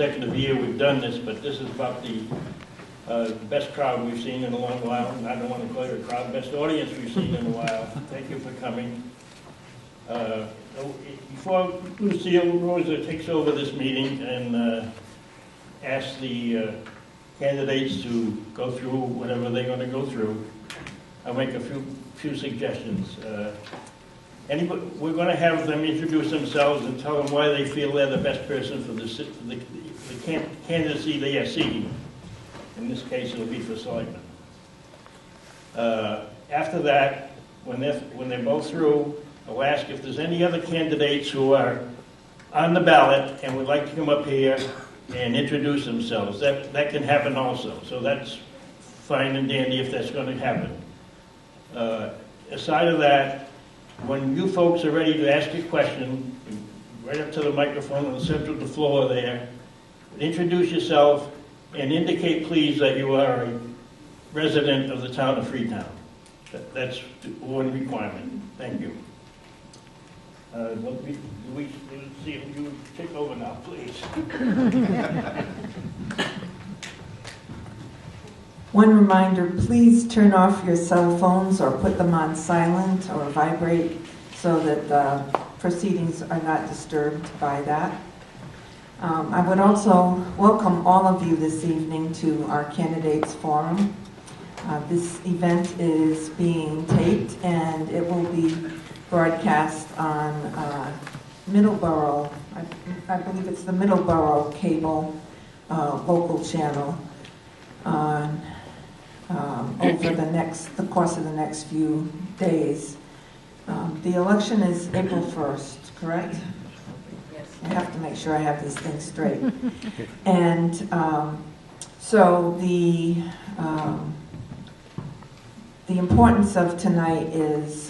consecutive year we've done this, but this is about the best crowd we've seen in a long while. I don't want to call it a crowd, best audience we've seen in a while. Thank you for coming. Before Lucille Rosa takes over this meeting and asks the candidates to go through whatever they're going to go through, I'll make a few suggestions. We're going to have them introduce themselves and tell them why they feel they're the best person for the candidacy they are seeking. In this case, it'll be for selectmen. After that, when they're both through, I'll ask if there's any other candidates who are on the ballot and would like to come up here and introduce themselves. That can happen also. So that's fine and dandy if that's going to happen. Aside of that, when you folks are ready to ask your question, right up to the microphone on the center of the floor there, introduce yourself and indicate, please, that you are a resident of the town of Freetown. That's one requirement. Thank you. We see if you take over now, please. One reminder, please turn off your cell phones or put them on silent or vibrate so that the proceedings are not disturbed by that. I would also welcome all of you this evening to our Candidates Forum. This event is being taped and it will be broadcast on Middleborough, I believe it's the Middleborough cable local channel on over the course of the next few days. The election is April 1st, correct? Yes. I have to make sure I have these things straight. And so the importance of tonight is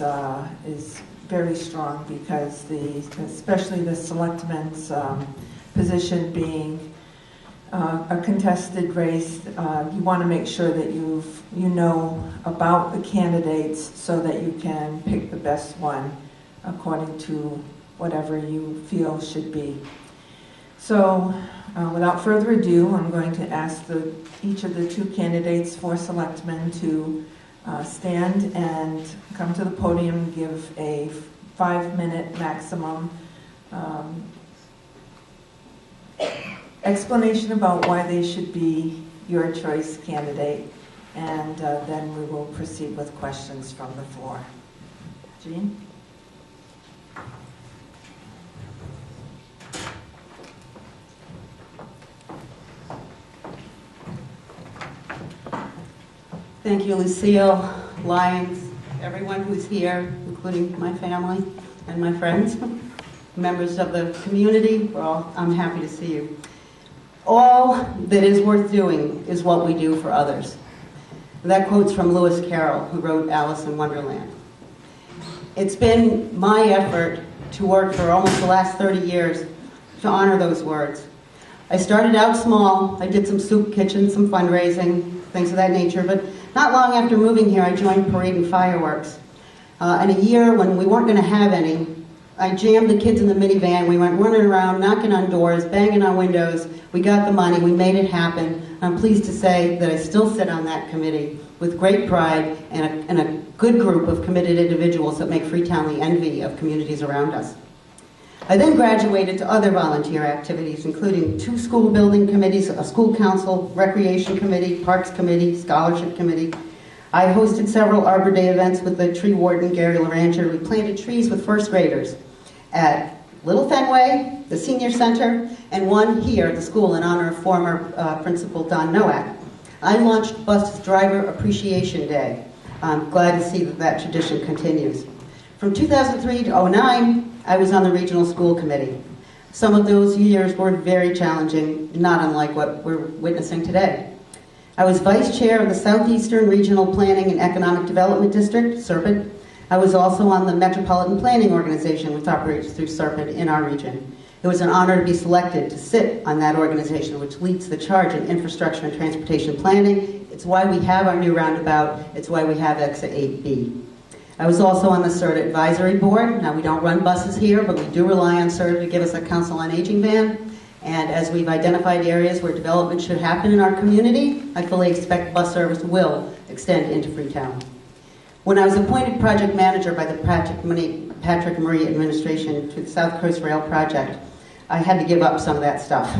very strong because especially the selectmen's position being a contested race, you want to make sure that you know about the candidates so that you can pick the best one according to whatever you feel should be. So without further ado, I'm going to ask each of the two candidates for selectmen to stand and come to the podium and give a 5-minute maximum explanation about why they should be your choice candidate, and then we will proceed with questions from the floor. Jean? Thank you, Lucille, Lyons, everyone who's here, including my family and my friends, members of the community. I'm happy to see you. All that is worth doing is what we do for others. That quote's from Lewis Carroll, who wrote Alice in Wonderland. It's been my effort to work for almost the last 30 years to honor those words. I started out small. I did some soup kitchens, some fundraising, things of that nature, but not long after moving here, I joined Parade and Fireworks. In a year when we weren't going to have any, I jammed the kids in the minivan. We went running around, knocking on doors, banging on windows. We got the money. We made it happen. I'm pleased to say that I still sit on that committee with great pride and a good group of committed individuals that make Freetown the envy of communities around us. I then graduated to other volunteer activities, including 2 school building committees, a school council, recreation committee, parks committee, scholarship committee. I hosted several Arbor Day events with the tree warden, Gary LaRanger. We planted trees with first graders at Little Fenway, the senior center, and one here at the school in honor of former Principal Don Nowak. I launched Bus Driver Appreciation Day. I'm glad to see that that tradition continues. From 2003 to 2009, I was on the regional school committee. Some of those years were very challenging, not unlike what we're witnessing today. I was vice chair of the Southeastern Regional Planning and Economic Development District, SERPID. I was also on the Metropolitan Planning Organization, which operates through SERPID in our region. It was an honor to be selected to sit on that organization, which leads the charge in infrastructure and transportation planning. It's why we have our new roundabout. It's why we have Exit 8B. I was also on the CERT Advisory Board. Now, we don't run buses here, but we do rely on CERT to give us a Council on Aging van. And as we've identified areas where development should happen in our community, I fully expect bus service will extend into Freetown. When I was appointed project manager by the Patrick Murray administration to the South Coast Rail Project, I had to give up some of that stuff.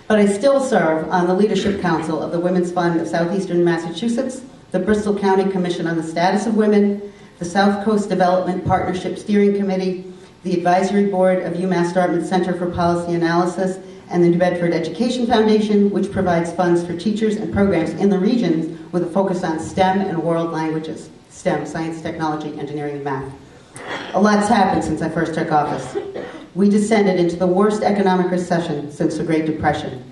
But I still serve on the Leadership Council of the Women's Fund of Southeastern Massachusetts, the Bristol County Commission on the Status of Women, the South Coast Development Partnership Steering Committee, the Advisory Board of UMass Dartmouth Center for Policy Analysis, and the New Bedford Education Foundation, which provides funds for teachers and programs in the regions with a focus on STEM and world languages. STEM, science, technology, engineering, and math. A lot's happened since I first took office. We descended into the worst economic recession since the Great Depression.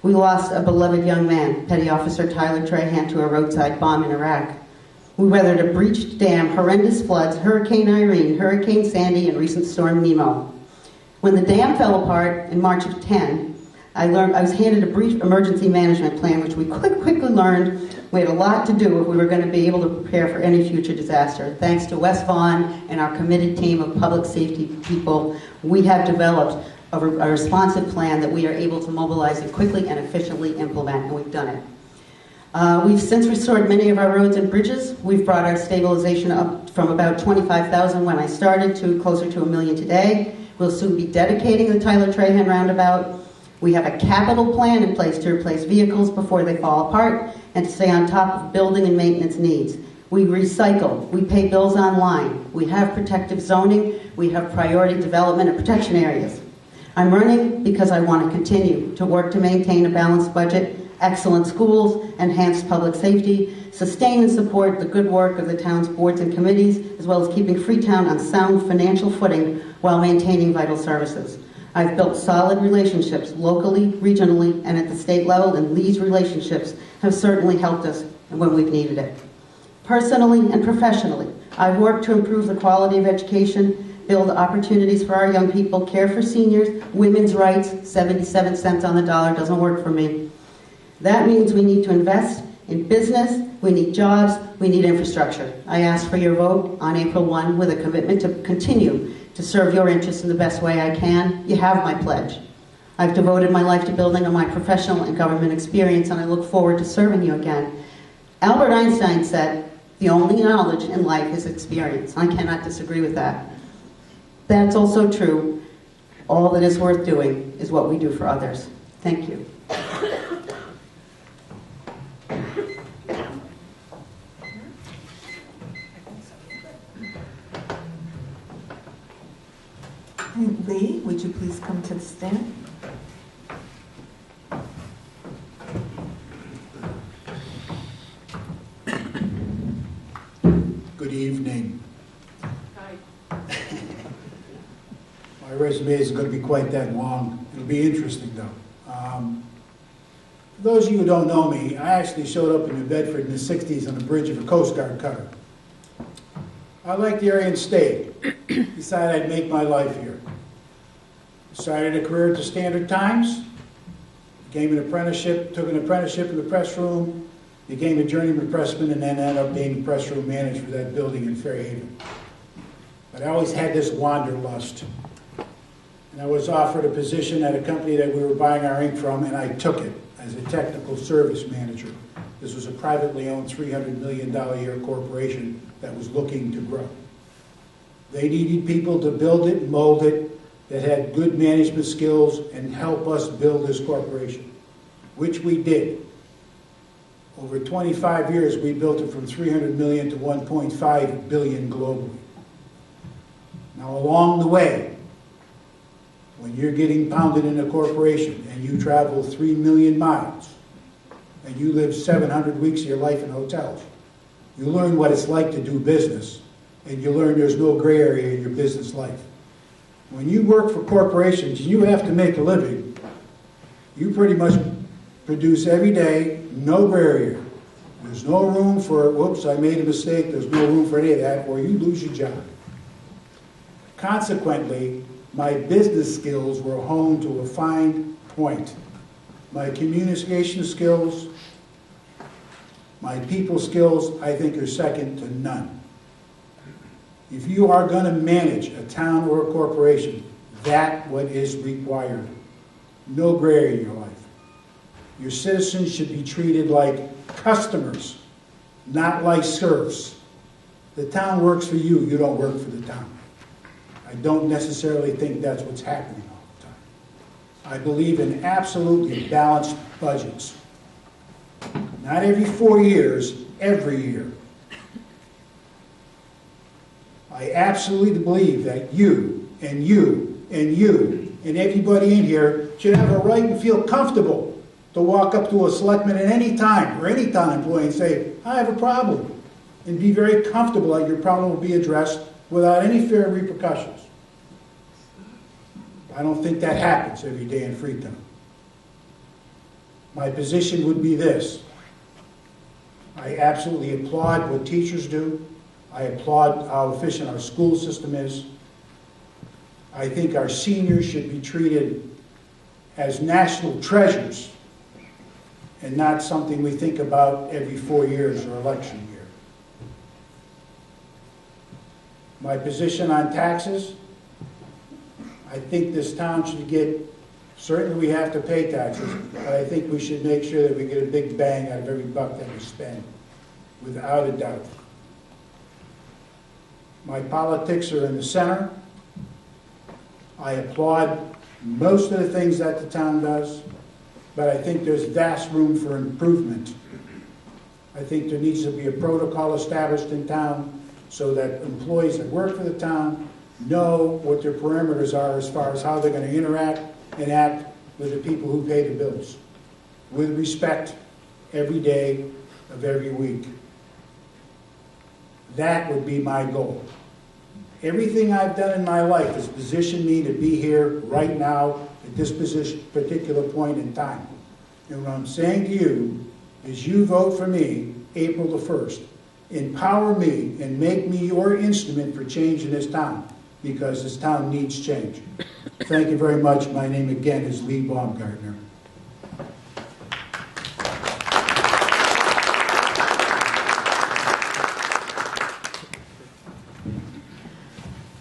We lost a beloved young man, Petty Officer Tyler Trahan, to a roadside bomb in Iraq. We weathered a breached dam, horrendous floods, Hurricane Irene, Hurricane Sandy, and recent Storm Nemo. When the dam fell apart in March of 10, I was handed a brief emergency management plan, which we quickly learned we had a lot to do if we were going to be able to prepare for any future disaster. Thanks to Wes Vaughn and our committed team of public safety people, we have developed a responsive plan that we are able to mobilize and quickly and efficiently implement, and we've done it. We've since restored many of our roads and bridges. We've brought our stabilization up from about 25,000 when I started to closer to 1 million today. We'll soon be dedicating the Tyler Trahan roundabout. We have a capital plan in place to replace vehicles before they fall apart and to stay on top of building and maintenance needs. We recycle. We pay bills online. We have protective zoning. We have priority development and protection areas. I'm running because I want to continue to work to maintain a balanced budget, excellent schools, enhanced public safety, sustain and support the good work of the town's boards and committees, as well as keeping Freetown on sound financial footing while maintaining vital services. I've built solid relationships locally, regionally, and at the state level, and these relationships have certainly helped us when we've needed it. Personally and professionally, I've worked to improve the quality of education, build opportunities for our young people, care for seniors, women's rights. 77 cents on the dollar doesn't work for me. That means we need to invest in business, we need jobs, we need infrastructure. I ask for your vote on April 1 with a commitment to continue to serve your interests in the best way I can. You have my pledge. I've devoted my life to building on my professional and government experience, and I look forward to serving you again. Albert Einstein said, the only knowledge in life is experience. I cannot disagree with that. That's also true. All that is worth doing is what we do for others. Thank you. Lee, would you please come to the stand? Good evening. Hi. My resume isn't going to be quite that long. It'll be interesting, though. For those of you who don't know me, I actually showed up in New Bedford in the 60s on the bridge of a Coast Guard cutter. I liked the area and stayed. Decided I'd make my life here. Started a career at the Standard Times. Became an apprenticeship, took an apprenticeship in the press room, became a journeyman pressman, and then ended up being the press room manager for that building in Fairhaven. But I always had this wanderlust. And I was offered a position at a company that we were buying our ink from, and I took it as a technical service manager. This was a privately owned $300 million a year corporation that was looking to grow. They needed people to build it and mold it that had good management skills and help us build this corporation, which we did. Over 25 years, we built it from 300 million to 1.5 billion globally. Now, along the way, when you're getting pounded in a corporation and you travel 3 million miles and you live 700 weeks of your life in hotels, you learn what it's like to do business, and you learn there's no gray area in your business life. When you work for corporations and you have to make a living, you pretty much produce every day, no gray area. There's no room for, whoops, I made a mistake, there's no room for any of that, or you lose your job. Consequently, my business skills were honed to a fine point. My communication skills, my people skills, I think are second to none. If you are going to manage a town or a corporation, that's what is required. no gray area in your life. Your citizens should be treated like customers, not like serfs. The town works for you, you don't work for the town. I don't necessarily think that's what's happening all the time. I believe in absolutely balanced budgets. Not every 4 years, every year. I absolutely believe that you and you and you and everybody in here should have a right and feel comfortable to walk up to a selectman at any time, or any town employee, and say, I have a problem, and be very comfortable that your problem will be addressed without any fear of repercussions. I don't think that happens every day in Freetown. My position would be this. I absolutely applaud what teachers do. I applaud how efficient our school system is. I think our seniors should be treated as national treasures and not something we think about every 4 years or election year. My position on taxes, I think this town should get, certainly we have to pay taxes, but I think we should make sure that we get a big bang out of every buck that we spend, without a doubt. My politics are in the center. I applaud most of the things that the town does, but I think there's vast room for improvement. I think there needs to be a protocol established in town so that employees that work for the town know what their parameters are as far as how they're going to interact and act with the people who pay the bills, with respect every day of every week. That would be my goal. Everything I've done in my life has positioned me to be here right now at this particular point in time. And what I'm saying to you is you vote for me April the 1st. Empower me and make me your instrument for change in this town, because this town needs change. Thank you very much. My name again is Lee Baumgartner.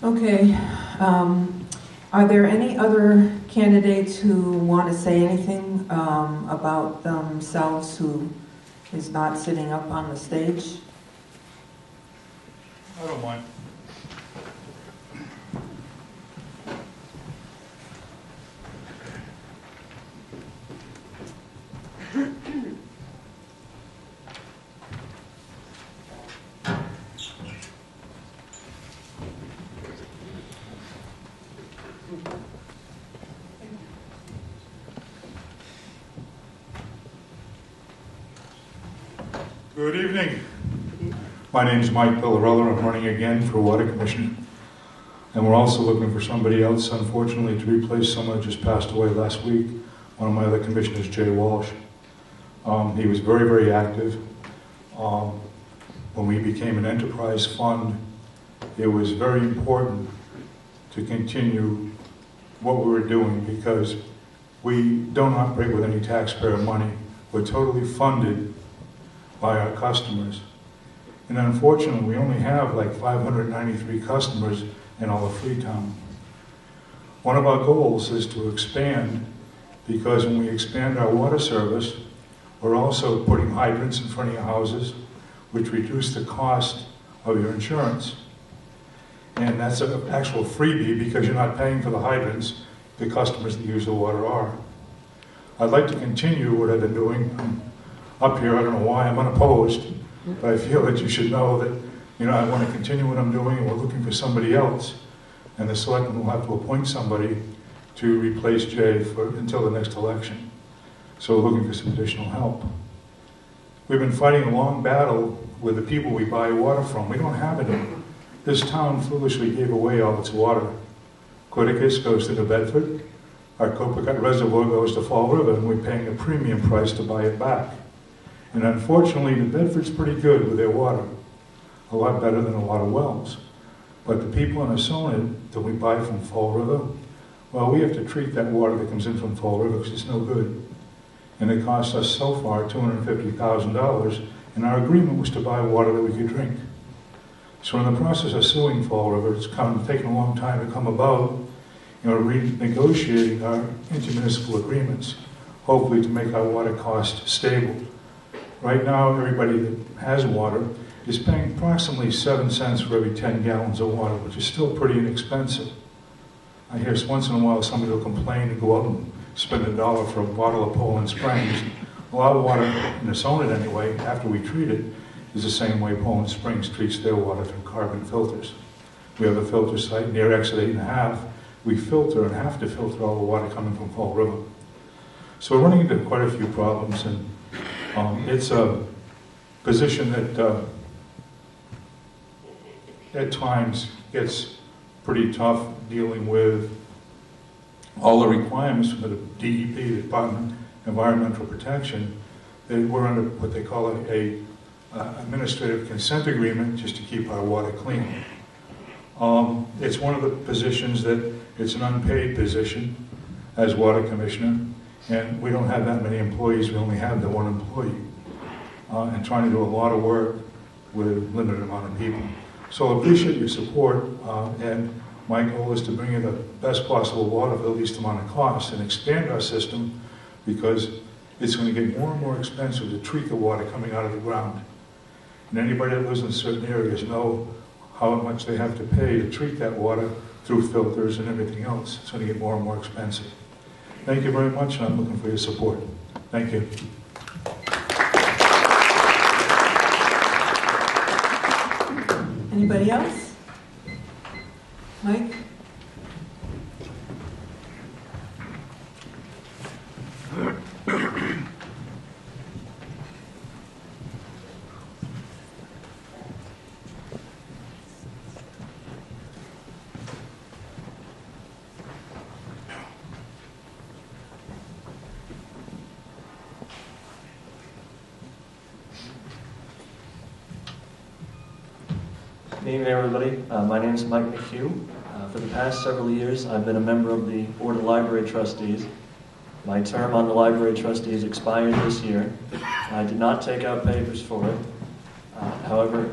Okay, are there any other candidates who want to say anything about themselves who is not sitting up on the stage? I don't mind. Good evening. My name is Mike Pillarella. I'm running again for Water Commissioner. And we're also looking for somebody else, unfortunately, to replace someone that just passed away last week. One of my other commissioners, Jay Walsh. He was very, very active. When we became an enterprise fund, it was very important to continue what we were doing because we don't operate with any taxpayer money. We're totally funded by our customers. And unfortunately, we only have like 593 customers in all of Freetown. One of our goals is to expand, because when we expand our water service, we're also putting hydrants in front of your houses, which reduce the cost of your insurance. And that's an actual freebie because you're not paying for the hydrants, the customers that use the water are. I'd like to continue what I've been doing. Up here, I don't know why I'm unopposed, but I feel that you should know that, I want to continue what I'm doing, and we're looking for somebody else. And the selectmen will have to appoint somebody to replace Jay until the next election. So we're looking for some additional help. We've been fighting a long battle with the people we buy water from. We don't have any. This town foolishly gave away all its water. Quiticus goes to New Bedford. Our Copacut Reservoir goes to Fall River, and we're paying a premium price to buy it back. And unfortunately, New Bedford's pretty good with their water, a lot better than a lot of wells. But the people in Asona that we buy from Fall River, well, we have to treat that water that comes in from Fall River because it's no good. And it cost us so far $250,000, and our agreement was to buy water that we could drink. So in the process of suing Fall River, it's taken a long time to come about, renegotiating our intermunicipal agreements, hopefully to make our water cost stable. Right now, everybody that has water is paying approximately 7 cents for every 10 gallons of water, which is still pretty inexpensive. I hear once in a while somebody will complain and go out and spend $1 for a bottle of Poland Springs. Well, our water, in its own anyway, after we treat it, is the same way Poland Springs treats their water through carbon filters. We have a filter site near exit 8.5. We filter and have to filter all the water coming from Fall River. So we're running into quite a few problems, and it's a position that at times gets pretty tough dealing with all the requirements from the DEP, the Department of Environmental Protection. We're under what they call a administrative consent agreement just to keep our water clean. It's one of the positions that it's an unpaid position as water commissioner, and we don't have that many employees. We only have the one employee, and trying to do a lot of work with a limited amount of people. So I appreciate your support, and my goal is to bring in the best possible water for the least amount of cost and expand our system, because it's going to get more and more expensive to treat the water coming out of the ground. And anybody that lives in certain areas know how much they have to pay to treat that water through filters and everything else. It's going to get more and more expensive. Thank you very much, and I'm looking for your support. Thank you. Anybody else? Mike? Good evening, everybody. My name is Mike McHugh. For the past several years, I've been a member of the Board of Library Trustees. My term on the Library Trustees expired this year. I did not take out papers for it. However,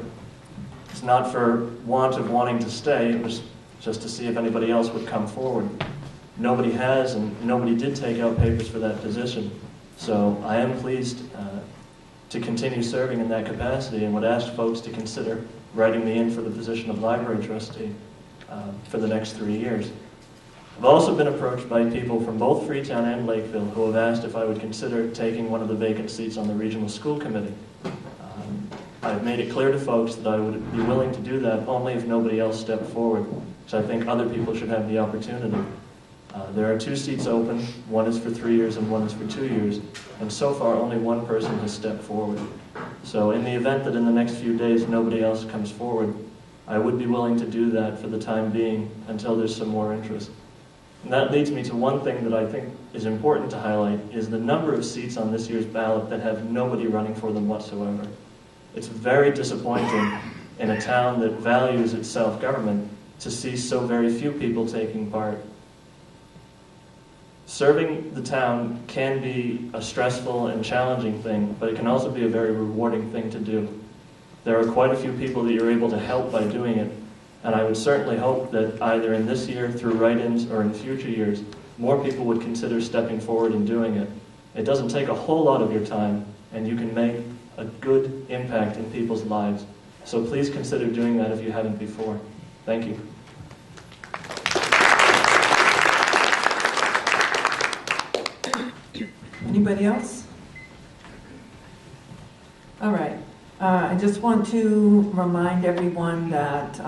it's not for want of wanting to stay. It was just to see if anybody else would come forward. Nobody has, and nobody did take out papers for that position. So I am pleased to continue serving in that capacity, and would ask folks to consider writing me in for the position of library trustee for the next 3 years. I've also been approached by people from both Freetown and Lakeville who have asked if I would consider taking one of the vacant seats on the regional school committee. I've made it clear to folks that I would be willing to do that only if nobody else stepped forward, because I think other people should have the opportunity. There are 2 seats open. One is for 3 years and one is for 2 years, and so far only one person has stepped forward. So in the event that in the next few days nobody else comes forward, I would be willing to do that for the time being until there's some more interest. And that leads me to one thing that I think is important to highlight, is the number of seats on this year's ballot that have nobody running for them whatsoever. It's very disappointing in a town that values its self-government to see so very few people taking part. Serving the town can be a stressful and challenging thing, but it can also be a very rewarding thing to do. There are quite a few people that you're able to help by doing it, and I would certainly hope that either in this year through write-ins or in future years, more people would consider stepping forward and doing it. It doesn't take a whole lot of your time, and you can make a good impact in people's lives. So please consider doing that if you haven't before. Thank you. Anybody else? All right. I just want to remind everyone that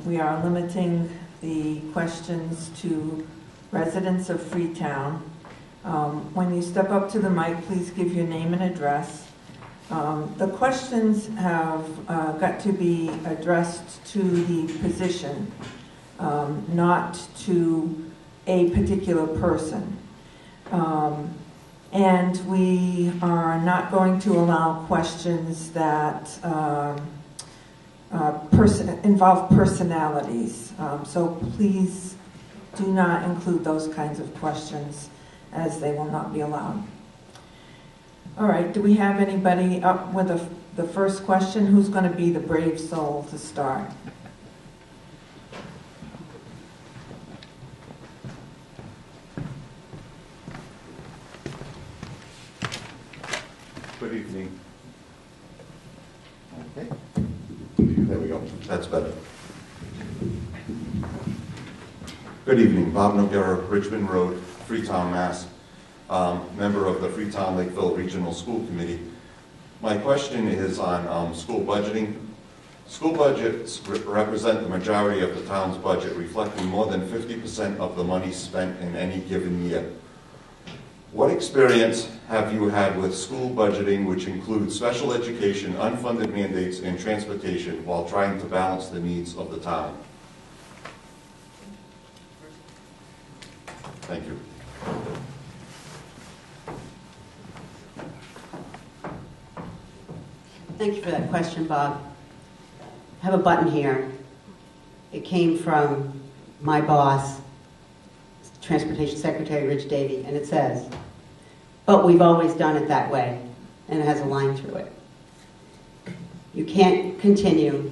we are limiting the questions to residents of Freetown. When you step up to the mic, please give your name and address. The questions have got to be addressed to the position, not to a particular person. And we are not going to allow questions that involve personalities. So please do not include those kinds of questions, as they will not be allowed. All right, do we have anybody up with the first question? Who's going to be the brave soul to start? Good evening. Okay. There we go. That's better. Good evening. Bob Noguera, Richmond Road, Freetown, Mass. Member of the Freetown Lakeville Regional School Committee. My question is on school budgeting. School budgets represent the majority of the town's budget, reflecting more than 50% of the money spent in any given year. What experience have you had with school budgeting, which includes special education, unfunded mandates, and transportation, while trying to balance the needs of the town? Thank you. Thank you for that question, Bob. I have a button here. It came from my boss, Transportation Secretary Rich Davey, and it says, "But we've always done it that way," and it has a line through it. You can't continue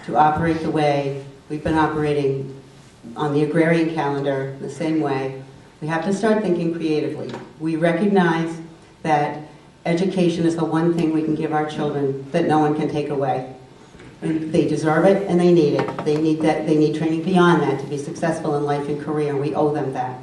to operate the way we've been operating on the agrarian calendar the same way. We have to start thinking creatively. We recognize that education is the one thing we can give our children that no one can take away. And they deserve it and they need it. They need that. They need training beyond that to be successful in life and career, and we owe them that.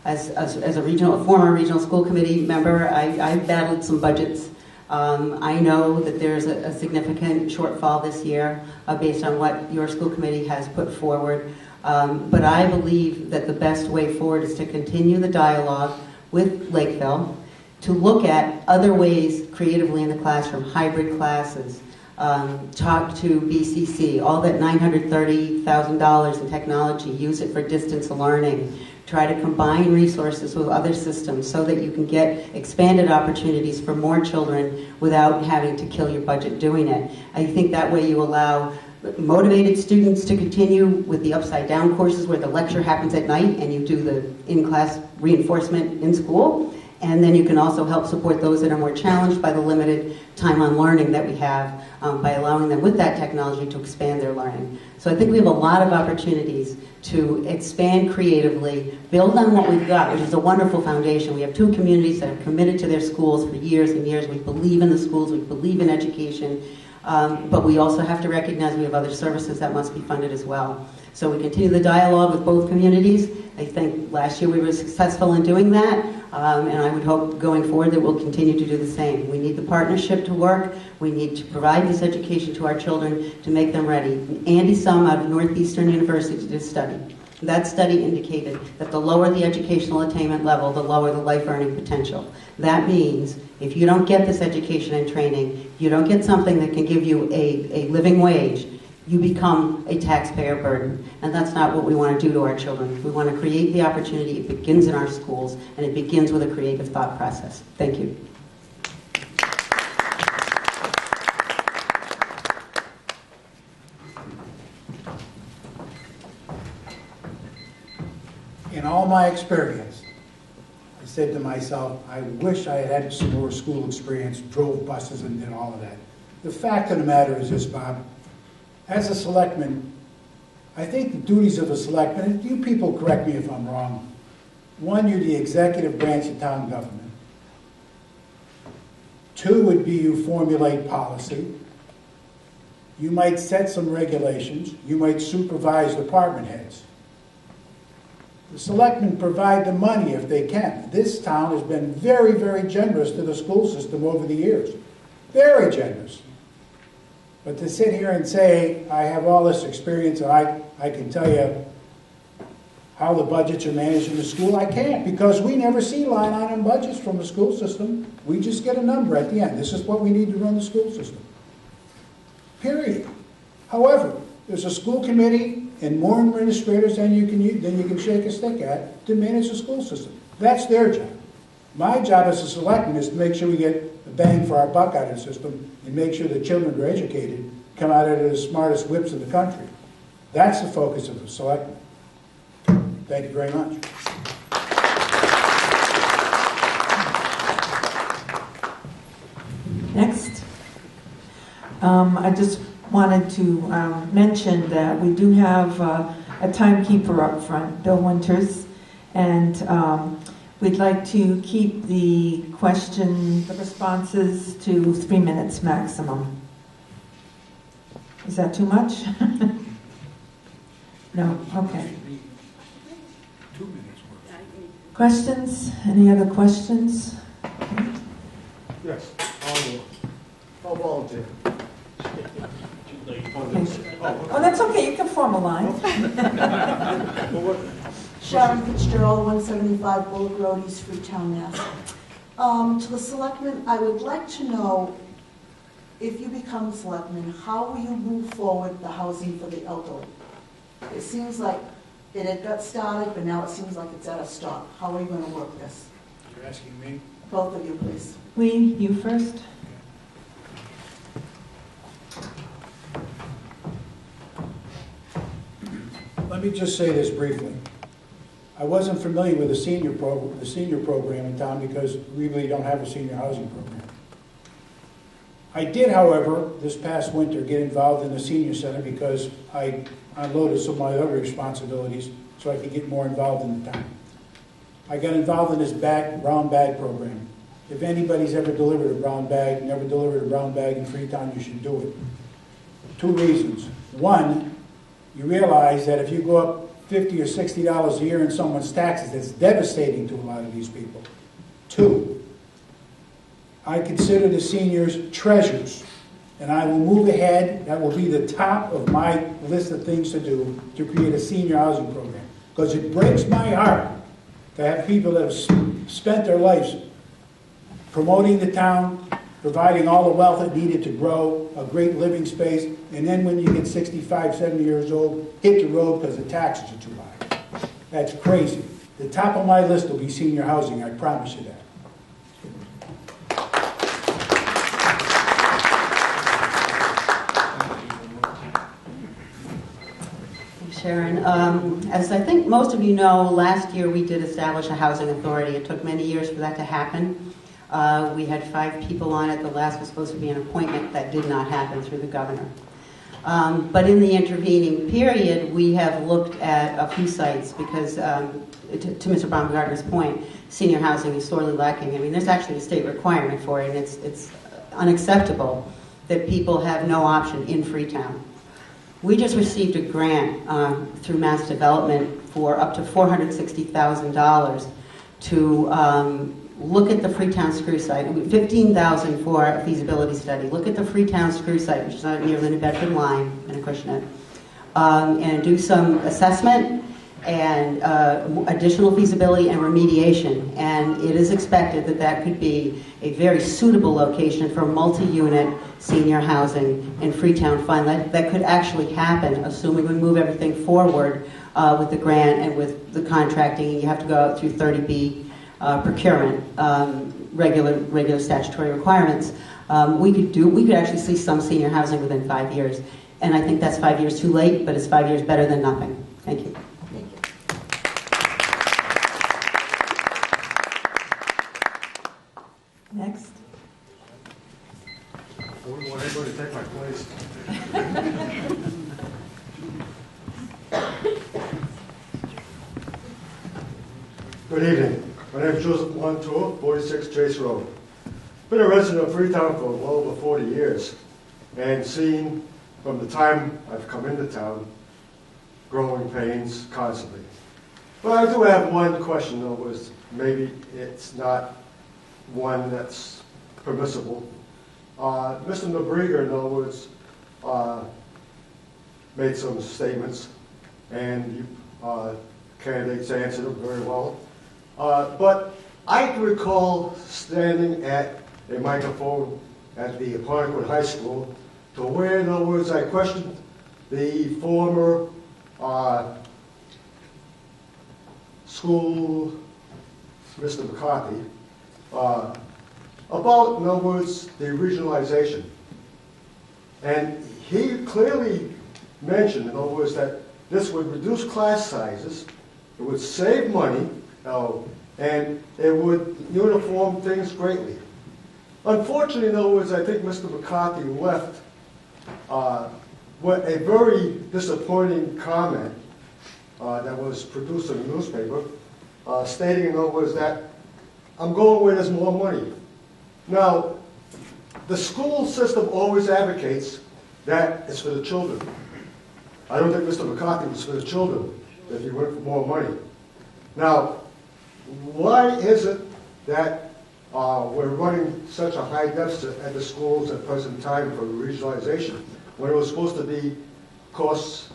As a former regional school committee member, I battled some budgets. I know that there's a significant shortfall this year based on what your school committee has put forward. But I believe that the best way forward is to continue the dialogue with Lakeville, to look at other ways creatively in the classroom, hybrid classes, talk to BCC, all that $930,000 in technology, use it for distance learning, try to combine resources with other systems so that you can get expanded opportunities for more children without having to kill your budget doing it. I think that way you allow motivated students to continue with the upside down courses where the lecture happens at night and you do the in-class reinforcement in school. And then you can also help support those that are more challenged by the limited time on learning that we have by allowing them with that technology to expand their learning. So I think we have a lot of opportunities to expand creatively, build on what we've got, which is a wonderful foundation. We have two communities that have committed to their schools for years and years. We believe in the schools, we believe in education, but we also have to recognize we have other services that must be funded as well. So we continue the dialogue with both communities. I think last year we were successful in doing that, and I would hope going forward that we'll continue to do the same. We need the partnership to work. We need to provide this education to our children to make them ready. Andy Sum out of Northeastern University did a study. That study indicated that the lower the educational attainment level, the lower the life earning potential. That means if you don't get this education and training, you don't get something that can give you a living wage, you become a taxpayer burden. And that's not what we want to do to our children. We want to create the opportunity. It begins in our schools, and it begins with a creative thought process. Thank you. In all my experience, I said to myself, I wish I had had some more school experience, drove buses and did all of that. The fact of the matter is this, Bob. As a selectman, I think the duties of a selectman, and you people correct me if I'm wrong, one, you're the executive branch of town government. Two would be you formulate policy. You might set some regulations. You might supervise department heads. The selectmen provide the money if they can. This town has been very, very generous to the school system over the years. Very generous. But to sit here and say, I have all this experience, and I can tell you how the budgets are managed in the school, I can't, because we never see line item budgets from the school system. We just get a number at the end. This is what we need to run the school system. Period. However, there's a school committee and more administrators than you can shake a stick at to manage the school system. That's their job. My job as a selectman is to make sure we get the bang for our buck out of the system and make sure the children who are educated come out of it as the smartest whips in the country. That's the focus of the selectmen. Thank you very much. Next. I just wanted to mention that we do have a timekeeper up front, Bill Winters, and We'd like to keep the responses to 3 minutes maximum. Is that too much? No, okay. 2 minutes worth. Questions? Any other questions? Yes, I'll volunteer. Oh, that's okay, you can form a line. Sharon Fitzgerald, 175 Bullock Road, East Freetown, Mass. To the selectmen, I would like to know, if you become selectmen, how will you move forward the housing for the elderly? It seems like it had got started, but now it seems like it's at a stop. How are you going to work this? You're asking me? Both of you, please. Lee, you first. Let me just say this briefly. I wasn't familiar with the senior program in town because we really don't have a senior housing program. I did, however, this past winter get involved in the senior center because I unloaded some of my other responsibilities so I could get more involved in the town. I got involved in this brown bag program. If anybody's ever delivered a brown bag, never delivered a brown bag in Freetown, you should do it. 2 reasons. One, you realize that if you go up $50 or $60 a year in someone's taxes, it's devastating to a lot of these people. 2, I consider the seniors treasures, and I will move ahead. That will be the top of my list of things to do to create a senior housing program. Because it breaks my heart to have people that have spent their lives promoting the town, providing all the wealth it needed to grow, a great living space, and then when you get 65, 70 years old, hit the road because the taxes are too high. That's crazy. The top of my list will be senior housing, I promise you that. Sharon. As I think most of you know, last year we did establish a housing authority. It took many years for that to happen. We had 5 people on it. The last was supposed to be an appointment. That did not happen through the governor. But in the intervening period, we have looked at a few sites because, to Mr. Baumgartner's point, senior housing is sorely lacking. I mean, there's actually a state requirement for it, and it's unacceptable that people have no option in Freetown. We just received a grant through Mass Development for up to $460,000 to look at the Freetown screw site. $15,000 for a feasibility study. Look at the Freetown screw site, which is near the New Bedford line in Acushnet, and do some assessment and additional feasibility and remediation. And it is expected that that could be a very suitable location for multi-unit senior housing in Freetown Fund. That could actually happen, assuming we move everything forward with the grant and with the contracting. You have to go out through 30B procurement, regular statutory requirements. We could actually see some senior housing within 5 years. And I think that's 5 years too late, but it's 5 years better than nothing. Thank you. Next. I wouldn't want anybody to take my place. Good evening. My name is Joseph Montour, 46 Chase Road. Been a resident of Freetown for well over 40 years, and seen from the time I've come into town, growing pains constantly. But I do have one question, though, was maybe it's not one that's permissible. Mr. Nabriga, in other words, made some statements, and you candidates answered them very well. But I recall standing at a microphone at the Parkwood High School to where, in other words, I questioned the former school, Mr. McCarthy, about, in other words, the regionalization. And he clearly mentioned, in other words, that this would reduce class sizes, it would save money, and it would uniform things greatly. Unfortunately, in other words, I think Mr. McCarthy left with a very disappointing comment that was produced in the newspaper, stating, in other words, that I'm going where there's more money. Now, the school system always advocates that it's for the children. I don't think Mr. McCarthy was for the children if he went for more money. Now, why is it that we're running such a high deficit at the schools at present time for regionalization when it was supposed to be cost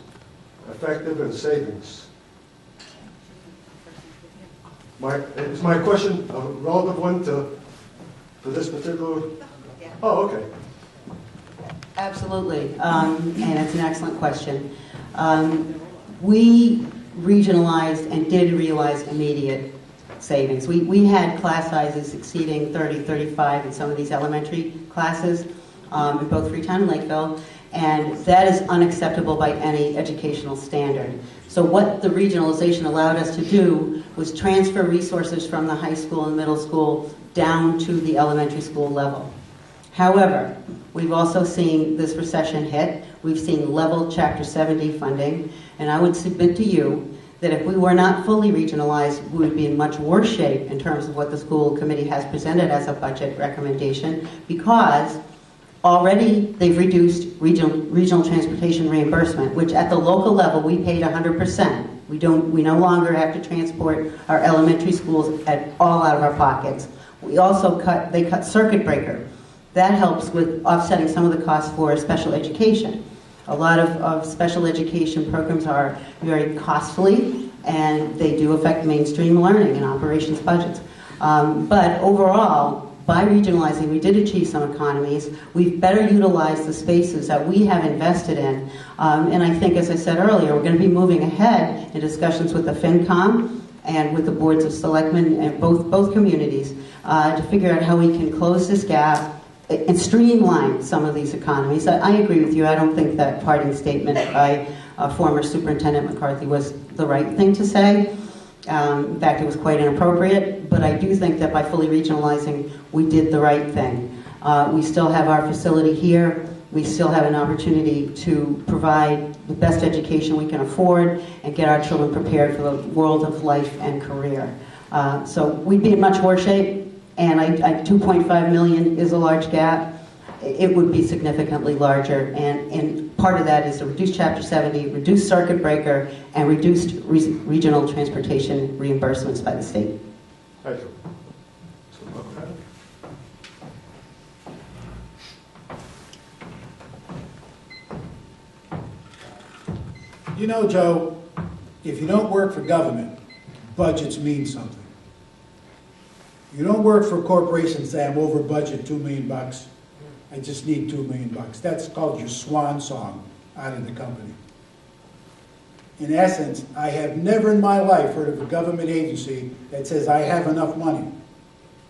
effective and savings? Is my question a relevant one to this particular? Oh, okay. Absolutely, and it's an excellent question. We regionalized and did realize immediate savings. We had class sizes exceeding 30, 35 in some of these elementary classes in both Freetown and Lakeville, and that is unacceptable by any educational standard. So what the regionalization allowed us to do was transfer resources from the high school and middle school down to the elementary school level. However, we've also seen this recession hit. We've seen level Chapter 70 funding, and I would submit to you that if we were not fully regionalized, we would be in much worse shape in terms of what the school committee has presented as a budget recommendation, because already they've reduced regional transportation reimbursement, which at the local level we paid 100%. We no longer have to transport our elementary schools all out of our pockets. We also they cut circuit breaker. That helps with offsetting some of the costs for special education. A lot of special education programs are very costly, and they do affect mainstream learning and operations budgets. But overall, by regionalizing, we did achieve some economies. We've better utilized the spaces that we have invested in. And I think, as I said earlier, we're going to be moving ahead in discussions with the FinCom and with the boards of selectmen and both communities to figure out how we can close this gap and streamline some of these economies. I agree with you. I don't think that parting statement by former Superintendent McCarthy was the right thing to say. In fact, it was quite inappropriate. But I do think that by fully regionalizing, we did the right thing. We still have our facility here. We still have an opportunity to provide the best education we can afford and get our children prepared for the world of life and career. So we'd be in much worse shape. And 2.5 million is a large gap. It would be significantly larger, and part of that is the reduced Chapter 70, reduced circuit breaker, and reduced regional transportation reimbursements by the state. Thank you. You know, Joe, if you don't work for government, budgets mean something. You don't work for a corporation and say, I'm over budget, $2 million. I just need $2 million. That's called your swan song out of the company. In essence, I have never in my life heard of a government agency that says I have enough money.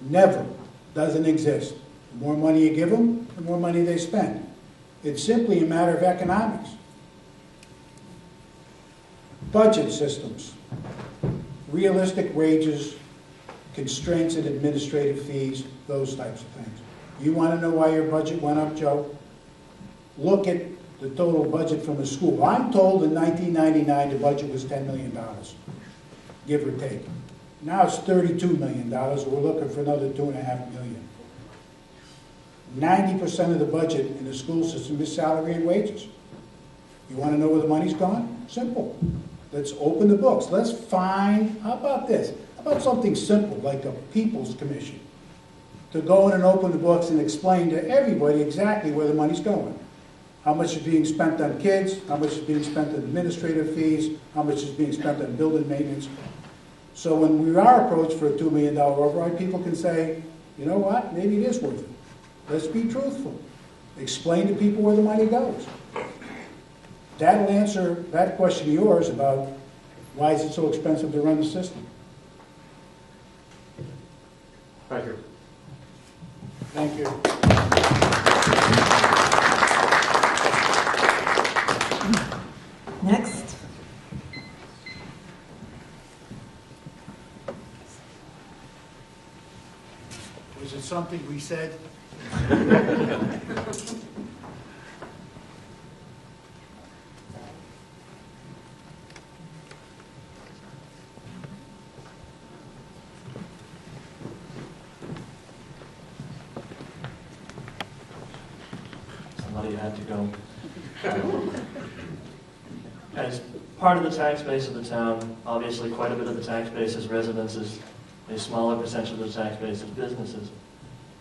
Never. Doesn't exist. The more money you give them, the more money they spend. It's simply a matter of economics. Budget systems, realistic wages, constraints and administrative fees, those types of things. You want to know why your budget went up, Joe? Look at the total budget from a school. I'm told in 1999 the budget was $10 million, give or take. Now it's $32 million. We're looking for another $2.5 million. 90% of the budget in the school system is salary and wages. You want to know where the money's gone? Simple. Let's open the books. Let's find, how about this? How about something simple like a People's Commission to go in and open the books and explain to everybody exactly where the money's going. How much is being spent on kids, how much is being spent on administrative fees, how much is being spent on building maintenance. So when we are approached for a $2 million override, people can say, you know what, maybe it is worth it. Let's be truthful. Explain to people where the money goes. That'll answer that question of yours about why is it so expensive to run the system. Thank you. Thank you. Next. Was it something we said? somebody had to go. As part of the tax base of the town, obviously quite a bit of the tax base is residences, a smaller percentage of the tax base is businesses.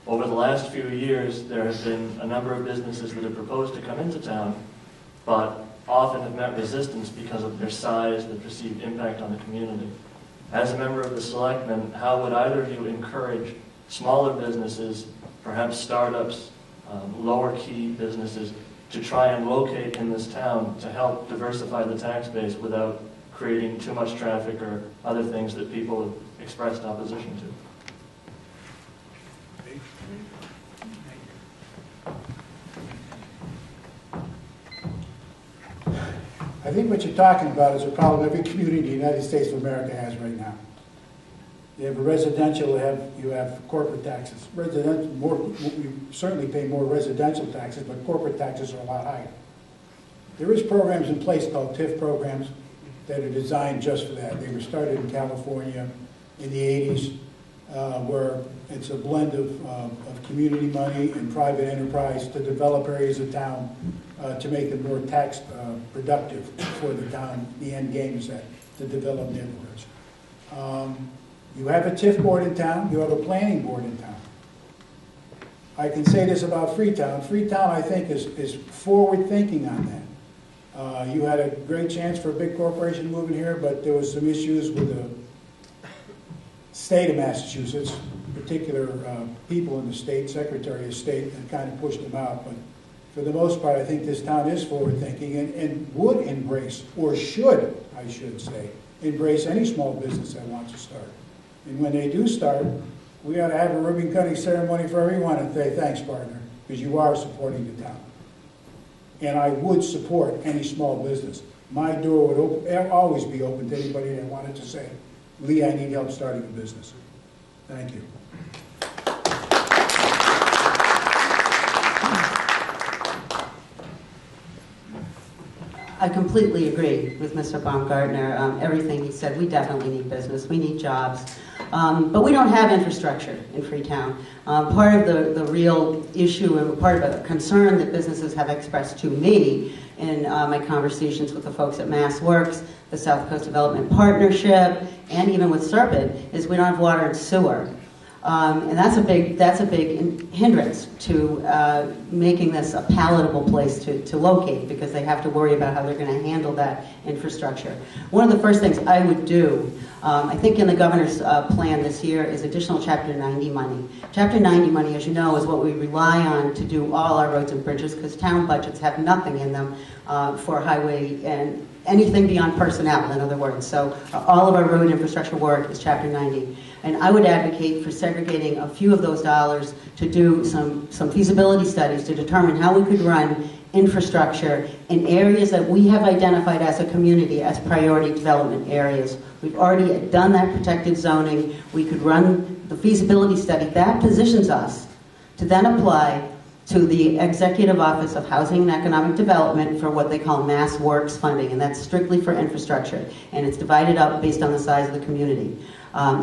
Over the last few years, there have been a number of businesses that have proposed to come into town, but often have met resistance because of their size, the perceived impact on the community. As a member of the Selectmen, how would either of you encourage smaller businesses, perhaps startups, lower key businesses, to try and locate in this town to help diversify the tax base without creating too much traffic or other things that people have expressed opposition to? I think what you're talking about is a problem every community in the United States of America has right now. You have a residential, you have corporate taxes. We certainly pay more residential taxes, but corporate taxes are a lot higher. There is programs in place called TIF programs that are designed just for that. They were started in California in the 80s, where it's a blend of community money and private enterprise to develop areas of town to make them more tax productive for the town. The end game is that, to develop neighborhoods. You have a TIF board in town, you have a planning board in town. I can say this about Freetown. Freetown, I think, is forward thinking on that. You had a great chance for a big corporation moving here, but there was some issues with the state of Massachusetts, particular people in the state, Secretary of State, that kind of pushed them out. But for the most part, I think this town is forward thinking and would embrace, or should, I should say, embrace any small business that wants to start. And when they do start, we ought to have a ribbon cutting ceremony for everyone and say, thanks, partner, because you are supporting the town. And I would support any small business. My door would always be open to anybody that wanted to say, Lee, I need help starting a business. Thank you. I completely agree with Mr. Baumgartner. Everything he said, we definitely need business, we need jobs. But we don't have infrastructure in Freetown. Part of the real issue and part of the concern that businesses have expressed to me in my conversations with the folks at MassWorks, the South Coast Development Partnership, and even with Serpent, is we don't have water and sewer. And that's a big hindrance to making this a palatable place to locate, because they have to worry about how they're going to handle that infrastructure. One of the first things I would do, I think in the governor's plan this year, is additional Chapter 90 money. Chapter 90 money, as you know, is what we rely on to do all our roads and bridges, because town budgets have nothing in them for highway and anything beyond personnel, in other words. So all of our road infrastructure work is Chapter 90. And I would advocate for segregating a few of those dollars to do some feasibility studies to determine how we could run infrastructure in areas that we have identified as a community as priority development areas. We've already done that protected zoning. We could run the feasibility study. That positions us to then apply to the Executive Office of Housing and Economic Development for what they call MassWorks funding, and that's strictly for infrastructure, and it's divided up based on the size of the community.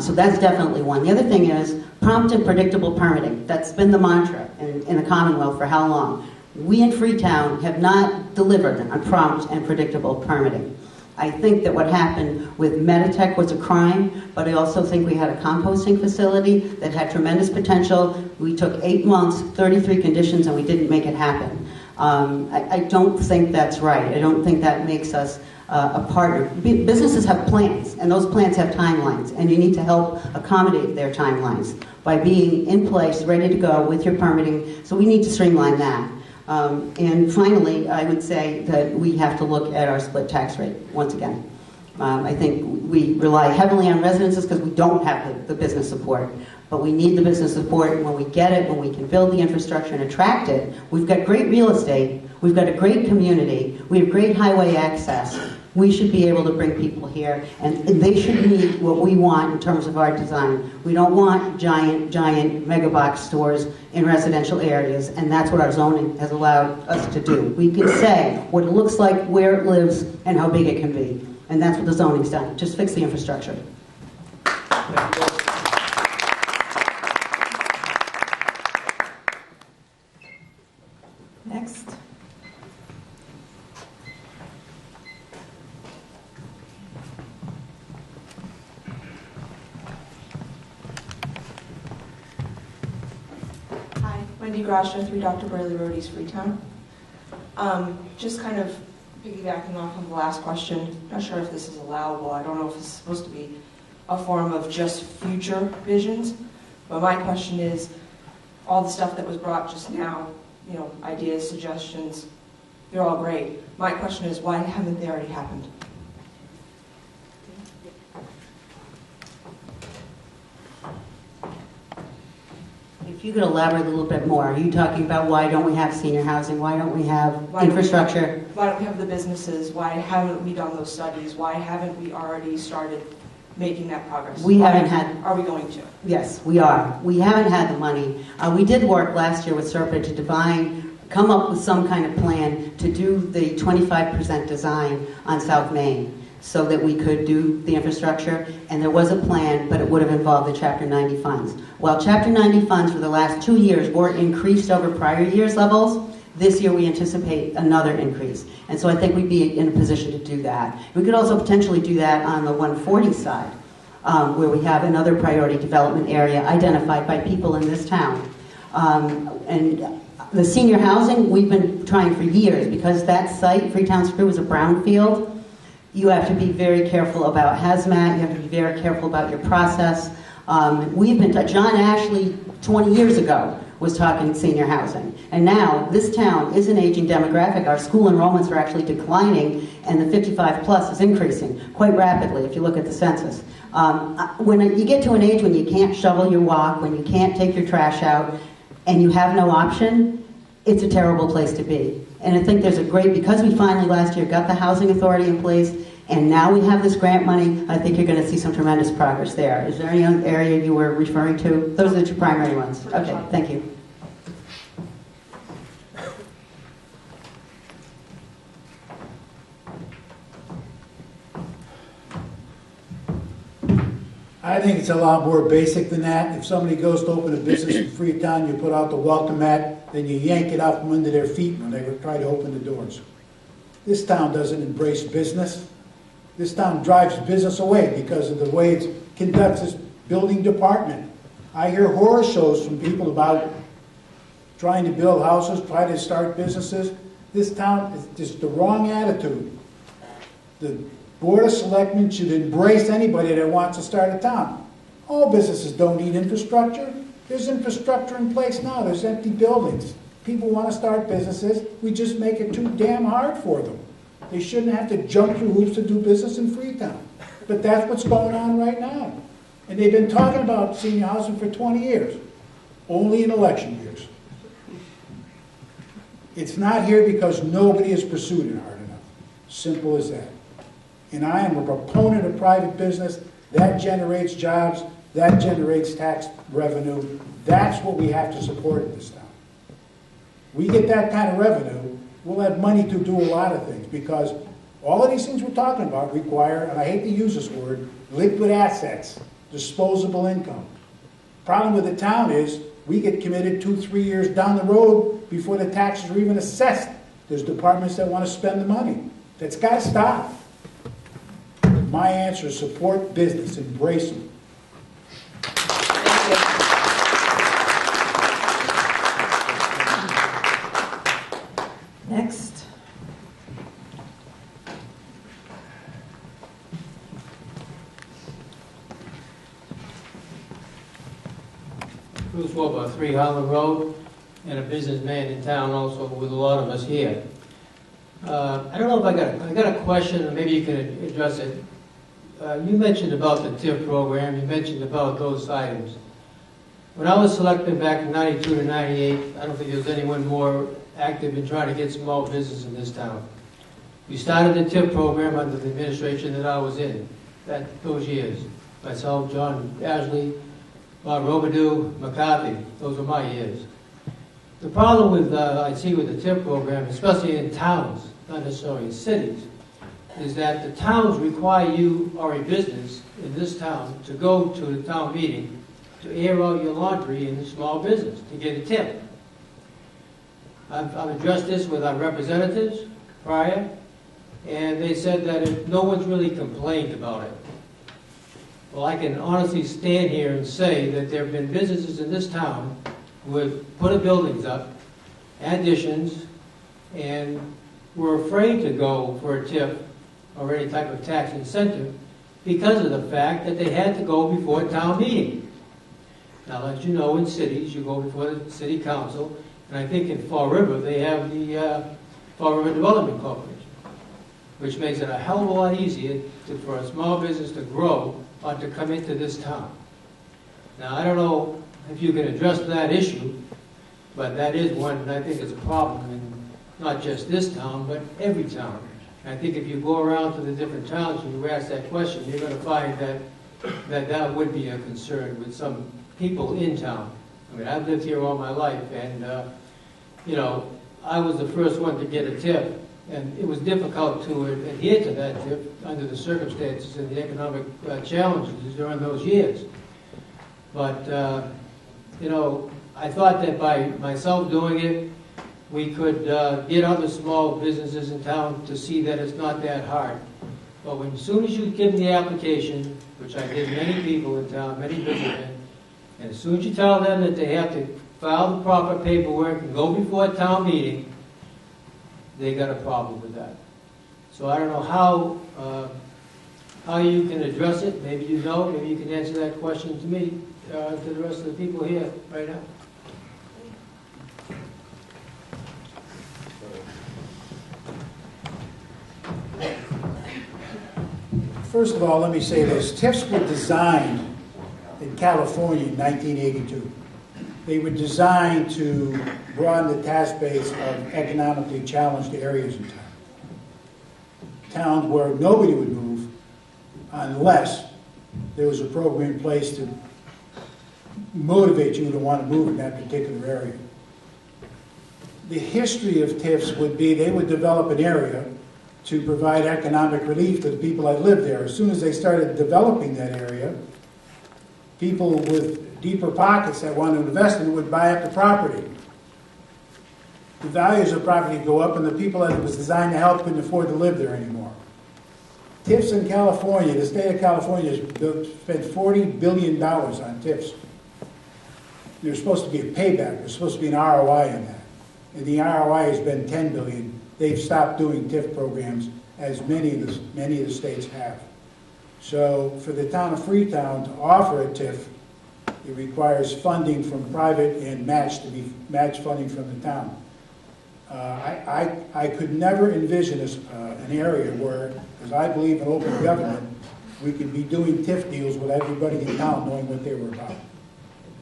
So that's definitely one. The other thing is prompt and predictable permitting. That's been the mantra in the Commonwealth for how long? We in Freetown have not delivered on prompt and predictable permitting. I think that what happened with Meditech was a crime, but I also think we had a composting facility that had tremendous potential. We took 8 months, 33 conditions, and we didn't make it happen. I don't think that's right. I don't think that makes us a partner. Businesses have plans, and those plans have timelines, and you need to help accommodate their timelines by being in place, ready to go with your permitting. So we need to streamline that. And finally, I would say that we have to look at our split tax rate once again. I think we rely heavily on residences because we don't have the business support. But we need the business support when we get it, when we can build the infrastructure and attract it. We've got great real estate. We've got a great community. We have great highway access. We should be able to bring people here, and they should meet what we want in terms of our design. We don't want giant mega box stores in residential areas, and that's what our zoning has allowed us to do. We can say what it looks like, where it lives, and how big it can be. And that's what the zoning's done. Just fix the infrastructure. Next. Hi, Wendy Grasha, 3 Dr. Brayley Road, East Freetown. Just kind of piggybacking off of the last question, not sure if this is allowable. I don't know if it's supposed to be a form of just future visions, but my question is, all the stuff that was brought just now, you know, ideas, suggestions, they're all great. My question is, why haven't they already happened? If you could elaborate a little bit more, are you talking about why don't we have senior housing? Why don't we have infrastructure? Why don't we have the businesses? Why haven't we done those studies? Why haven't we already started making that progress? We haven't had. Are we going to? Yes, we are. We haven't had the money. We did work last year with Serpent to come up with some kind of plan to do the 25% design on South Main so that we could do the infrastructure. And there was a plan, but it would have involved the Chapter 90 funds. While Chapter 90 funds for the last 2 years were increased over prior years' levels, this year we anticipate another increase. And so I think we'd be in a position to do that. We could also potentially do that on the 140 side, where we have another priority development area identified by people in this town. And the senior housing, we've been trying for years, because that site, Freetown Screw, is a brownfield. You have to be very careful about hazmat. You have to be very careful about your process. John Ashley, 20 years ago, was talking senior housing. And now, this town is an aging demographic. Our school enrollments are actually declining, and the 55 plus is increasing quite rapidly if you look at the census. When you get to an age when you can't shovel your walk, when you can't take your trash out, and you have no option, it's a terrible place to be. And I think there's because we finally last year got the housing authority in place, and now we have this grant money, I think you're going to see some tremendous progress there. Is there any other area you were referring to? Those are the two primary ones. Okay, thank you. I think it's a lot more basic than that. If somebody goes to open a business in Freetown, you put out the welcome mat, then you yank it out from under their feet when they try to open the doors. This town doesn't embrace business. This town drives business away because of the way it conducts its building department. I hear horror shows from people about trying to build houses, trying to start businesses. This town is just the wrong attitude. The Board of Selectmen should embrace anybody that wants to start a town. All businesses don't need infrastructure. There's infrastructure in place now. There's empty buildings. People want to start businesses. We just make it too damn hard for them. They shouldn't have to jump through hoops to do business in Freetown. But that's what's going on right now. And they've been talking about senior housing for 20 years, only in election years. It's not here because nobody has pursued it hard enough. Simple as that. And I am a proponent of private business. That generates jobs. That generates tax revenue. That's what we have to support in this town. We get that kind of revenue, we'll have money to do a lot of things, because all of these things we're talking about require, and I hate to use this word, liquid assets, disposable income. Problem with the town is we get committed 2-3 years down the road before the taxes are even assessed. There's departments that want to spend the money. That's got to stop. My answer is support business, embrace them. Next. Bruce Wilbur, 3 Holland Road, and a businessman in town also with a lot of us here. I don't know if I got a question, or maybe you can address it. You mentioned about the TIF program, you mentioned about those items. When I was selected back in 92 to 98, I don't think there was anyone more active in trying to get small business in this town. We started the TIF program under the administration that I was in, those years. Myself, John Ashley, Bob Robidoux, McCarthy, those were my years. The problem with, I see with the TIF program, especially in towns, not necessarily in cities, is that the towns require you or a business in this town to go to the town meeting to air out your laundry in the small business to get a tip. I've addressed this with our representatives prior, and they said that no one's really complained about it. Well, I can honestly stand here and say that there have been businesses in this town who have put buildings up, additions, and were afraid to go for a TIF or any type of tax incentive because of the fact that they had to go before town meeting. Now, as you know, in cities, you go before the city council, and I think in Fall River, they have the Fall River Development Corporation, which makes it a hell of a lot easier for a small business to grow or to come into this town. Now, I don't know if you can address that issue, but that is one that I think is a problem in not just this town, but every town. And I think if you go around to the different towns and you ask that question, you're going to find that would be a concern with some people in town. I mean, I've lived here all my life, and you know, I was the first one to get a TIF, and it was difficult to adhere to that TIF under the circumstances and the economic challenges during those years. But you know, I thought that by myself doing it, we could get other small businesses in town to see that it's not that hard. But as soon as you give them the application, which I did many people in town, many businessmen, and as soon as you tell them that they have to file the proper paperwork and go before a town meeting, they got a problem with that. So I don't know how you can address it. Maybe you know, maybe you can answer that question to me, to the rest of the people here right now. First of all, let me say this. TIFs were designed in California in 1982. They were designed to broaden the tax base of economically challenged areas in town. Towns where nobody would move unless there was a program in place to motivate you to want to move in that particular area. The history of TIFs would be they would develop an area to provide economic relief to the people that lived there. As soon as they started developing that area, people with deeper pockets that wanted to invest in it would buy up the property. The values of property go up, and the people that it was designed to help couldn't afford to live there anymore. TIFs in California, the state of California has spent $40 billion on TIFs. There's supposed to be a payback. There's supposed to be an ROI in that. And the ROI has been $10 billion. They've stopped doing TIF programs, as many of the states have. So for the town of Freetown to offer a TIF, it requires funding from private and match funding from the town. I could never envision an area where, because I believe in open government, we could be doing TIF deals with everybody in town knowing what they were about.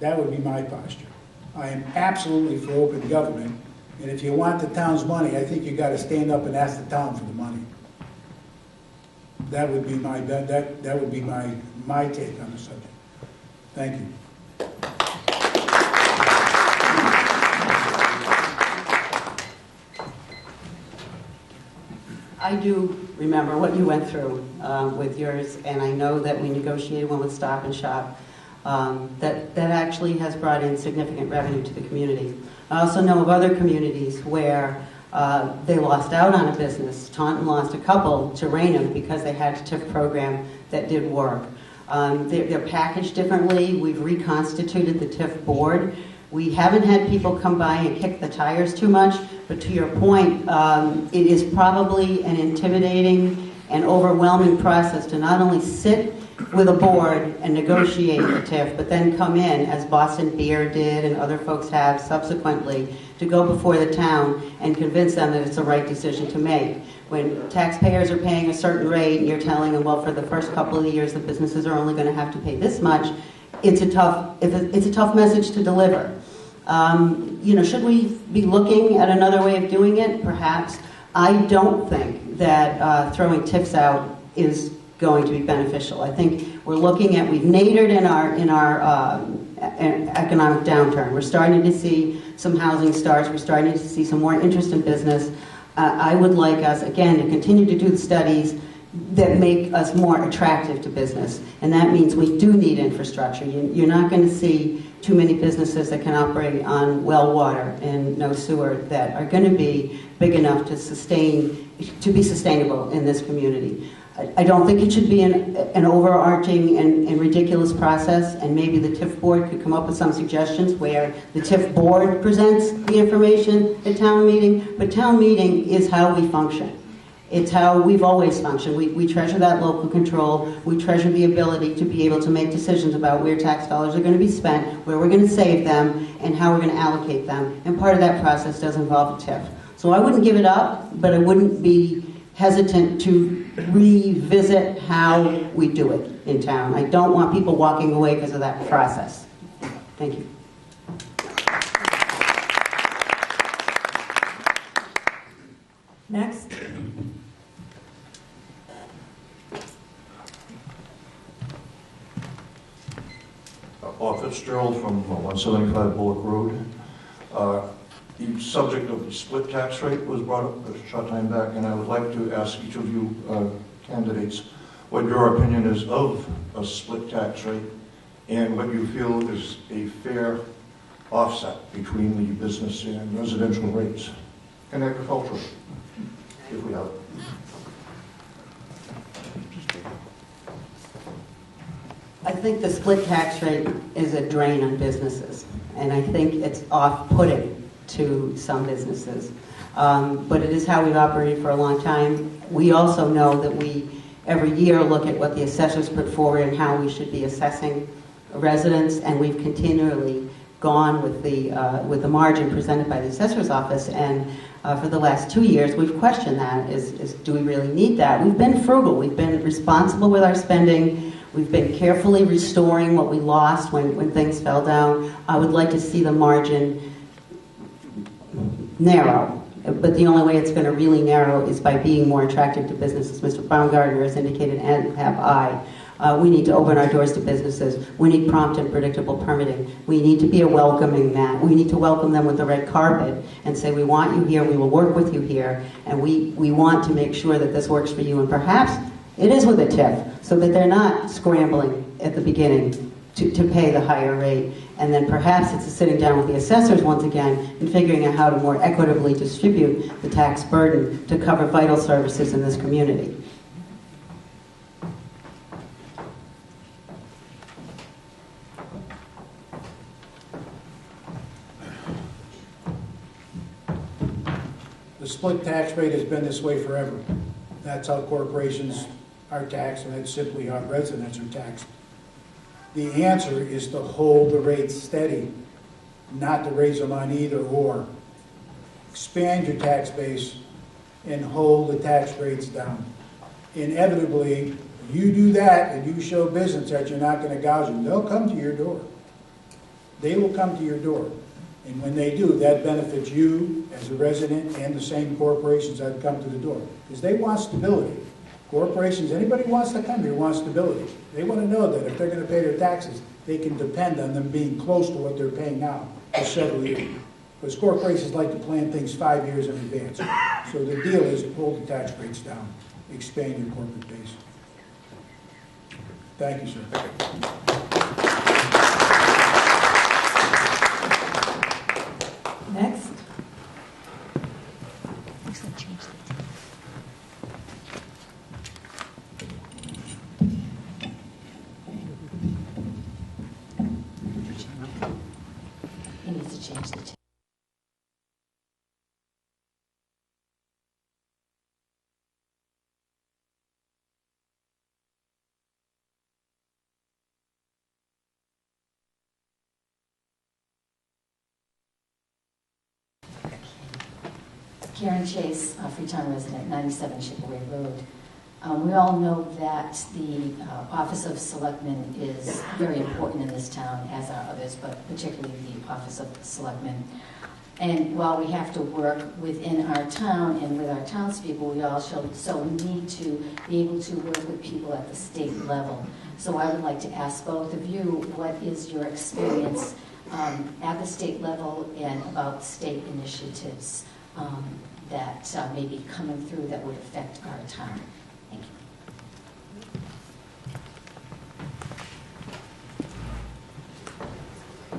That would be my posture. I am absolutely for open government. And if you want the town's money, I think you got to stand up and ask the town for the money. That would be my my take on the subject. Thank you. I do remember what you went through with yours, and I know that we negotiated one with Stop and Shop that actually has brought in significant revenue to the community. I also know of other communities where they lost out on a business. Taunton lost a couple to Raynham because they had a TIF program that did work. They're packaged differently. We've reconstituted the TIF board. We haven't had people come by and kick the tires too much, but to your point, it is probably an intimidating and overwhelming process to not only sit with a board and negotiate a TIF, but then come in, as Boston Beer did and other folks have subsequently, to go before the town and convince them that it's the right decision to make. When taxpayers are paying a certain rate and you're telling them, well, for the first couple of years the businesses are only going to have to pay this much, it's a tough message to deliver. Should we be looking at another way of doing it? Perhaps. I don't think that throwing TIFs out is going to be beneficial. I think we've nadered in our economic downturn. We're starting to see some housing starts. We're starting to see some more interest in business. I would like us, again, to continue to do the studies that make us more attractive to business. And that means we do need infrastructure. You're not going to see too many businesses that can operate on well water and no sewer that are going to be big enough to be sustainable in this community. I don't think it should be an overarching and ridiculous process, and maybe the TIF board could come up with some suggestions where the TIF board presents the information at town meeting, but town meeting is how we function. It's how we've always functioned. We treasure that local control. We treasure the ability to be able to make decisions about where tax dollars are going to be spent, where we're going to save them, and how we're going to allocate them. And part of that process does involve a TIF. So I wouldn't give it up, but I wouldn't be hesitant to revisit how we do it in town. I don't want people walking away because of that process. Thank you. Next. Bob Fitzgerald from 175 Bullock Road. The subject of the split tax rate was brought up a short time back, and I would like to ask each of you candidates what your opinion is of a split tax rate and what you feel is a fair offset between the business and residential rates and agricultural, if we have it. I think the split tax rate is a drain on businesses, and I think it's off-putting to some businesses. But it is how we've operated for a long time. We also know that we, every year, look at what the assessors put forward and how we should be assessing residents, and we've continually gone with the margin presented by the assessor's office, and for the last 2 years, we've questioned that. Do we really need that? We've been frugal. We've been responsible with our spending. We've been carefully restoring what we lost when things fell down. I would like to see the margin narrow, but the only way it's going to really narrow is by being more attractive to businesses. Mr. Baumgartner has indicated, and have I. We need to open our doors to businesses. We need prompt and predictable permitting. We need to be a welcoming mat. We need to welcome them with the red carpet and say, we want you here, we will work with you here, and we want to make sure that this works for you. And perhaps it is with a TIF, so that they're not scrambling at the beginning to pay the higher rate. And then perhaps it's sitting down with the assessors once again and figuring out how to more equitably distribute the tax burden to cover vital services in this community. The split tax rate has been this way forever. That's how corporations are taxed, and that's simply how residents are taxed. The answer is to hold the rates steady, not to raise them on either or. Expand your tax base and hold the tax rates down. Inevitably, you do that and you show business that you're not going to gouge them, they'll come to your door. They will come to your door. And when they do, that benefits you as a resident and the same corporations that come to the door. Because they want stability. Corporations, anybody who wants to come here wants stability. They want to know that if they're going to pay their taxes, they can depend on them being close to what they're paying now for several years. Because corporations like to plan things 5 years in advance. So the deal is hold the tax rates down, expand your corporate base. Thank you, sir. Next. He needs to change the Karen Chase, Freetown resident, 97 Chipaway Road. We all know that the Office of Selectmen is very important in this town, as are others, but particularly the Office of Selectmen. And while we have to work within our town and with our townspeople, we also need to be able to work with people at the state level. So I would like to ask both of you, what is your experience at the state level and about state initiatives that may be coming through that would affect our town? Thank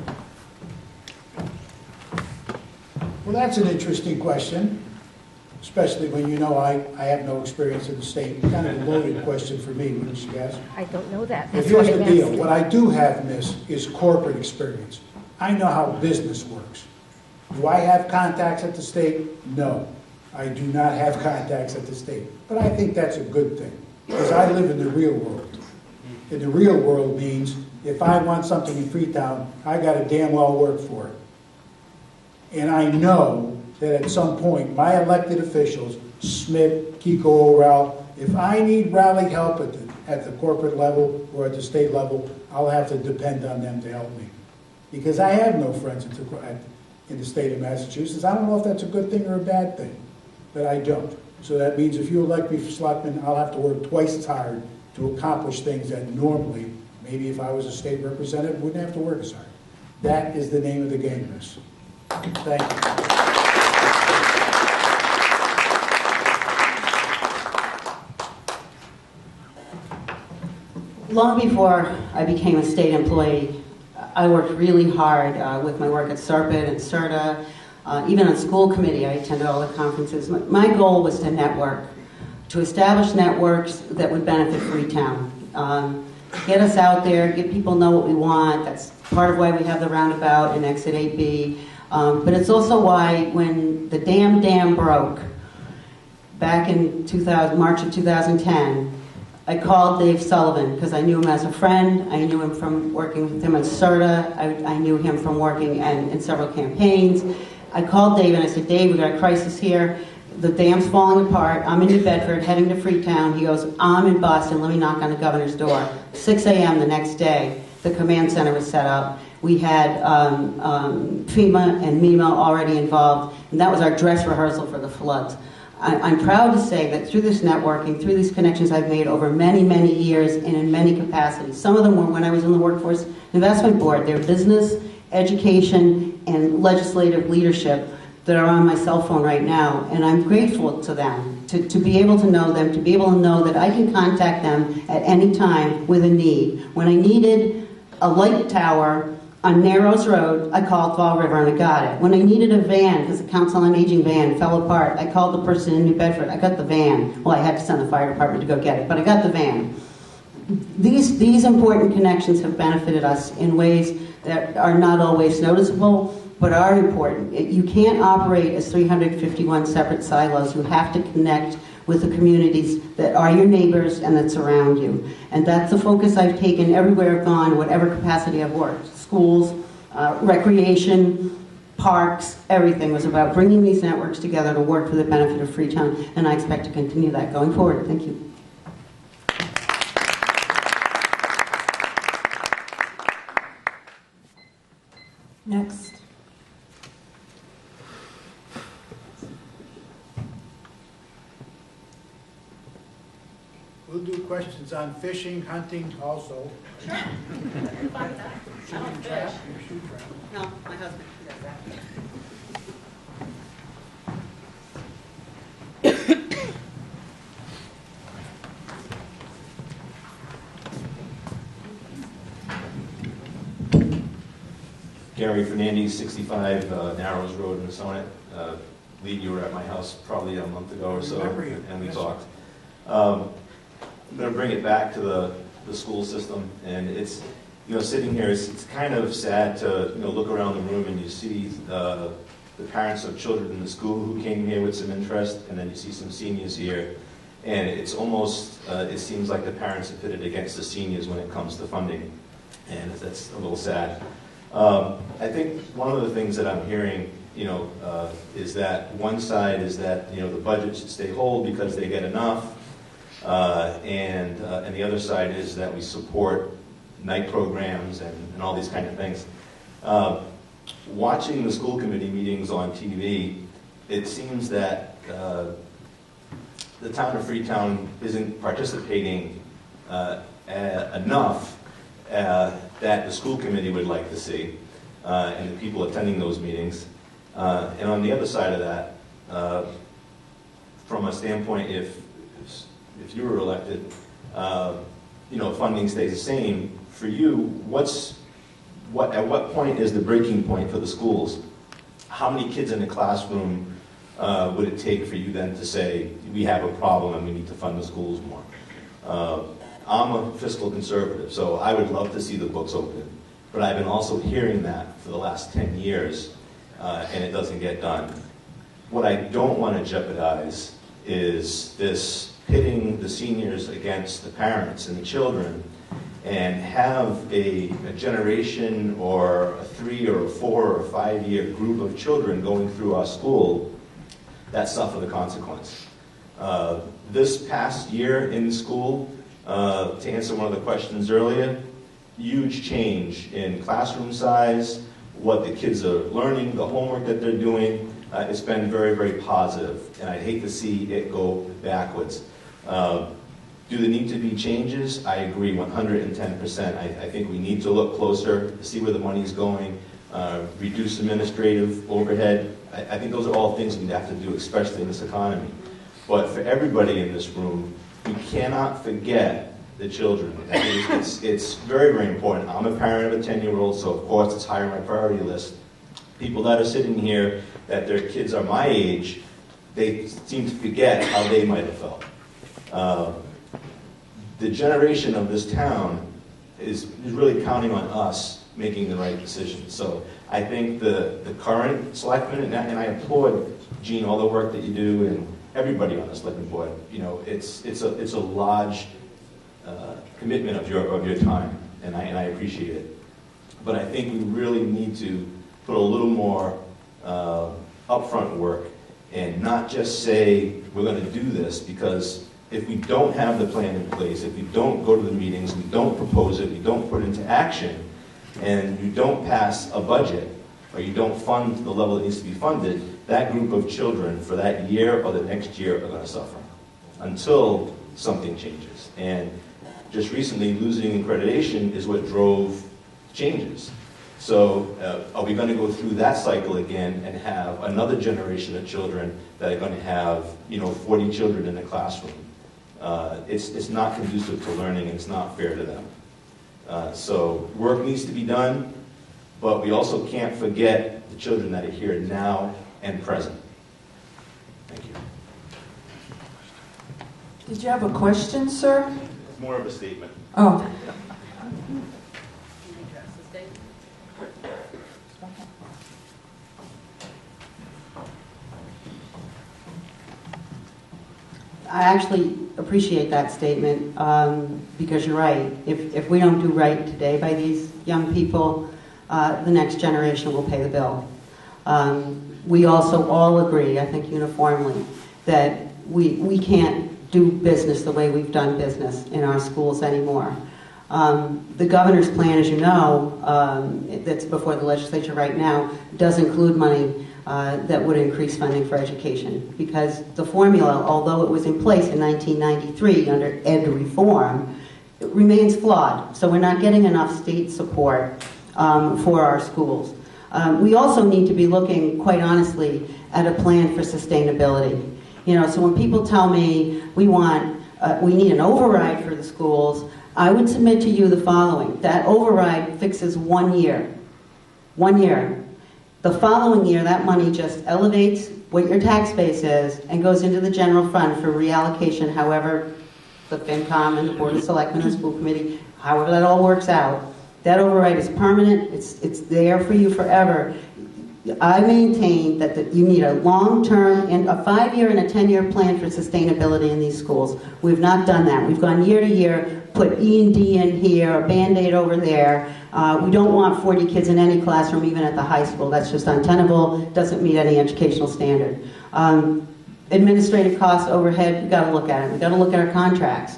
you. Well, that's an interesting question, especially when you know I have no experience in the state. Kind of a loaded question for me, wouldn't you guys? I don't know that. But That's here's why the I'm deal. asking. What I do have, miss, is corporate experience. I know how business works. Do I have contacts at the state? No. I do not have contacts at the state. But I think that's a good thing, because I live in the real world. And the real world means if I want something in Freetown, I got to damn well work for it. And I know that at some point, my elected officials, Smith, Kiko O'Rell, if I need rally help at the corporate level or at the state level, I'll have to depend on them to help me. Because I have no friends in the state of Massachusetts. I don't know if that's a good thing or a bad thing, but I don't. So that means if you elect me for selectman, I'll have to work twice as hard to accomplish things that normally, maybe if I was a state representative, wouldn't have to work as hard. That is the name of the game, miss. Thank you. Long before I became a state employee, I worked really hard with my work at Serpent and CERTA. Even on school committee, I attended all the conferences. My goal was to network, to establish networks that would benefit Freetown. Get us out there, get people know what we want. That's part of why we have the roundabout in Exit 8B. But it's also why when the dam broke back in March of 2010, I called Dave Sullivan because I knew him as a friend. I knew him from working with him at CERTA. I knew him from working in several campaigns. I called Dave and I said, Dave, we got a crisis here. The dam's falling apart. I'm in New Bedford, heading to Freetown. He goes, I'm in Boston. Let me knock on the governor's door. 6 a.m. the next day, the command center was set up. We had FEMA and MEMA already involved, and that was our dress rehearsal for the floods. I'm proud to say that through this networking, through these connections I've made over many, many years and in many capacities. Some of them were when I was in the Workforce Investment Board. They're business, education, and legislative leadership that are on my cell phone right now. And I'm grateful to them, to be able to know them, to be able to know that I can contact them at any time with a need. When I needed a light tower on Narrows Road, I called Fall River and I got it. When I needed a van, because the Council on Aging van fell apart, I called the person in New Bedford. I got the van. Well, I had to send the fire department to go get it, but I got the van. These important connections have benefited us in ways that are not always noticeable, but are important. You can't operate as 351 separate silos. You have to connect with the communities that are your neighbors and that surround you. And that's the focus I've taken everywhere I've gone, whatever capacity I've worked. Schools, recreation, parks, everything was about bringing these networks together to work for the benefit of Freetown, and I expect to continue that going forward. Thank you. Next. We'll do questions on fishing, hunting also. Sure. Shooting trap, you shoot trap. No, my husband does that. Gary Fernandez, 65 Narrows Road in Sonnet. Lee, you were at my house probably a month ago or so, and we talked. I'm going to bring it back to the school system, and it's, sitting here, it's kind of sad to, look around the room and you see the parents of children in the school who came here with some interest, and then you see some seniors here, and it's almost, it seems like the parents have pitted against the seniors when it comes to funding, and that's a little sad. I think one of the things that I'm hearing, is that one side is that, the budget should stay whole because they get enough, and the other side is that we support night programs and all these kind of things. Watching the school committee meetings on TV, it seems that the town of Freetown isn't participating enough that the school committee would like to see, and the people attending those meetings. And on the other side of that, from a standpoint, if you were elected, funding stays the same, for you, at what point is the breaking point for the schools? how many kids in the classroom would it take for you then to say, we have a problem and we need to fund the schools more? I'm a fiscal conservative, so I would love to see the books open. But I've been also hearing that for the last 10 years, and it doesn't get done. What I don't want to jeopardize is this pitting the seniors against the parents and the children, and have a generation or a 3 or a 4 or a 5 year group of children going through our school that suffer the consequence. This past year in school, to answer one of the questions earlier, huge change in classroom size, what the kids are learning, the homework that they're doing. It's been very, very positive, and I'd hate to see it go backwards. Do there need to be changes? I agree 110%. I think we need to look closer to see where the money's going, reduce administrative overhead. I think those are all things we have to do, especially in this economy. But for everybody in this room, we cannot forget the children. I think it's very, very important. I'm a parent of a 10-year-old, so of course it's higher on my priority list. People that are sitting here, that their kids are my age, they seem to forget how they might have felt. The generation of this town is really counting on us making the right decisions. So I think the current selectmen, and I applaud, Gene, all the work that you do, and everybody on the selectmen board. You know, it's a large commitment of your time, and I appreciate it. But I think we really need to put a little more upfront work, and not just say we're going to do this, because if we don't have the plan in place, if we don't go to the meetings, we don't propose it, we don't put it into action, and you don't pass a budget, or you don't fund the level that needs to be funded, that group of children for that year or the next year are going to suffer until something changes. And just recently, losing accreditation is what drove changes. So are we going to go through that cycle again and have another generation of children that are going to have, 40 children in the classroom? It's not conducive to learning, and it's not fair to them. So work needs to be done, but we also can't forget the children that are here now and present. Thank you. Did you have a question, sir? It's more of a statement. Oh. I actually appreciate that statement because you're right. If we don't do right today by these young people, the next generation will pay the bill. We also all agree, I think uniformly, that we can't do business the way we've done business in our schools anymore. The governor's plan, as you know, that's before the legislature right now, does include money that would increase funding for education, because the formula, although it was in place in 1993 under ed reform, it remains flawed. So we're not getting enough state support for our schools. We also need to be looking, quite honestly, at a plan for sustainability. So when people tell me we need an override for the schools, I would submit to you the following. That override fixes 1 year. 1 year. The following year, that money just elevates what your tax base is and goes into the general fund for reallocation, however the FinCom and the Board of Selectmen and the school committee, however that all works out. That override is permanent. It's there for you forever. I maintain that you need a long-term, and a 5-year and a 10-year plan for sustainability in these schools. We've not done that. We've gone year to year, put E&D in here, a Band-Aid over there. We don't want 40 kids in any classroom, even at the high school. That's just untenable. Doesn't meet any educational standard. Administrative costs, overhead, we've got to look at it. We've got to look at our contracts.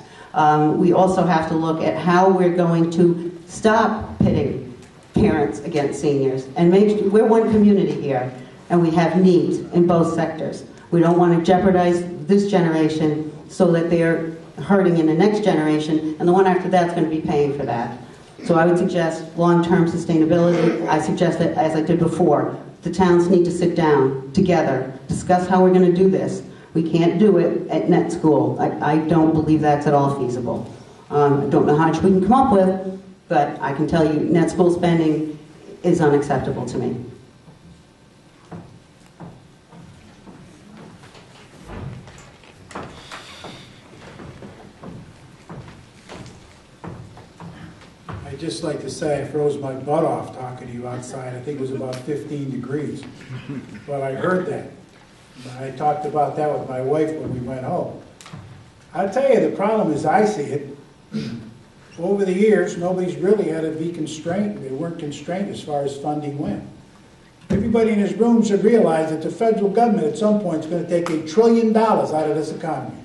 We also have to look at how we're going to stop pitting parents against seniors, and we're one community here, and we have needs in both sectors. We don't want to jeopardize this generation so that they're hurting in the next generation, and the one after that's going to be paying for that. So I would suggest long-term sustainability. I suggest that, as I did before, the towns need to sit down together, discuss how we're going to do this. We can't do it at net school. I don't believe that's at all feasible. I don't know how much we can come up with, but I can tell you net school spending is unacceptable to me. just like to say I froze my butt off talking to you outside. I think it was about 15 degrees. But I heard that. I talked about that with my wife when we went home. I'll tell you, the problem as I see it, over the years, nobody's really had to be constrained. They weren't constrained as far as funding went. Everybody in this room should realize that the federal government at some point is going to take $1 trillion out of this economy.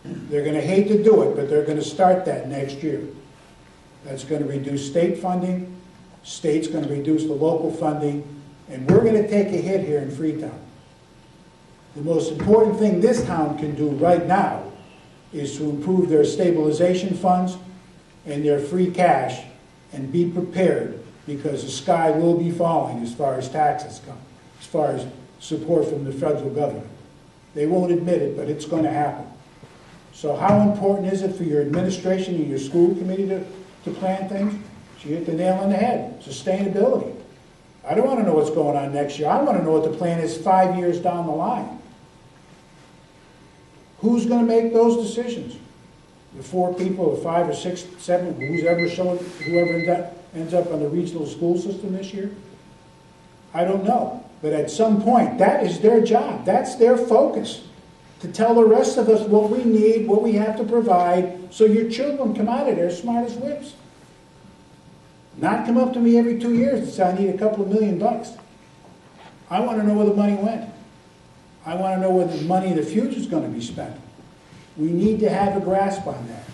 They're going to hate to do it, but they're going to start that next year. That's going to reduce state funding, state's going to reduce the local funding, and we're going to take a hit here in Freetown. The most important thing this town can do right now is to improve their stabilization funds and their free cash and be prepared, because the sky will be falling as far as taxes come, as far as support from the federal government. They won't admit it, but it's going to happen. So how important is it for your administration and your school committee to plan things? She hit the nail on the head. Sustainability. I don't want to know what's going on next year. I want to know what the plan is 5 years down the line. Who's going to make those decisions? The 4 people, or 5 or 6, 7, whoever ends up on the regional school system this year? I don't know. But at some point, that is their job. That's their focus. To tell the rest of us what we need, what we have to provide, so your children come out of there smart as whips. Not come up to me every 2 years and say, I need a couple of $1 million. I want to know where the money went. I want to know where the money in the future is going to be spent. We need to have a grasp on that.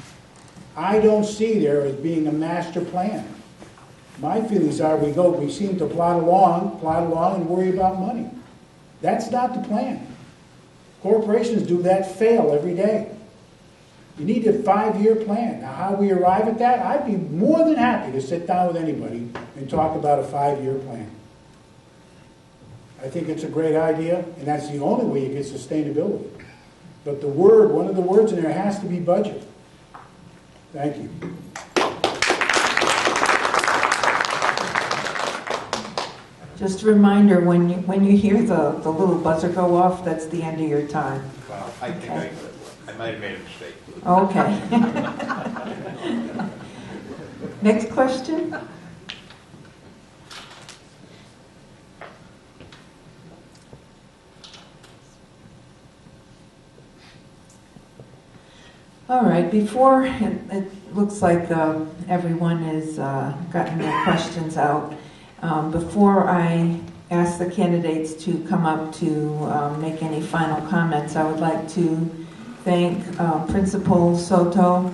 I don't see there as being a master plan. My feelings are we seem to plod along and worry about money. That's not the plan. Corporations do that, fail every day. You need a 5-year plan. Now, how we arrive at that, I'd be more than happy to sit down with anybody and talk about a 5-year plan. I think it's a great idea, and that's the only way you get sustainability. But one of the words in there has to be budget. Thank you. Just a reminder, when you hear the little buzzer go off, that's the end of your time. Well, I think I might have made a mistake. Okay. Next question? All right, before, it looks like everyone has gotten their questions out. Before I ask the candidates to come up to make any final comments, I would like to thank Principal Soto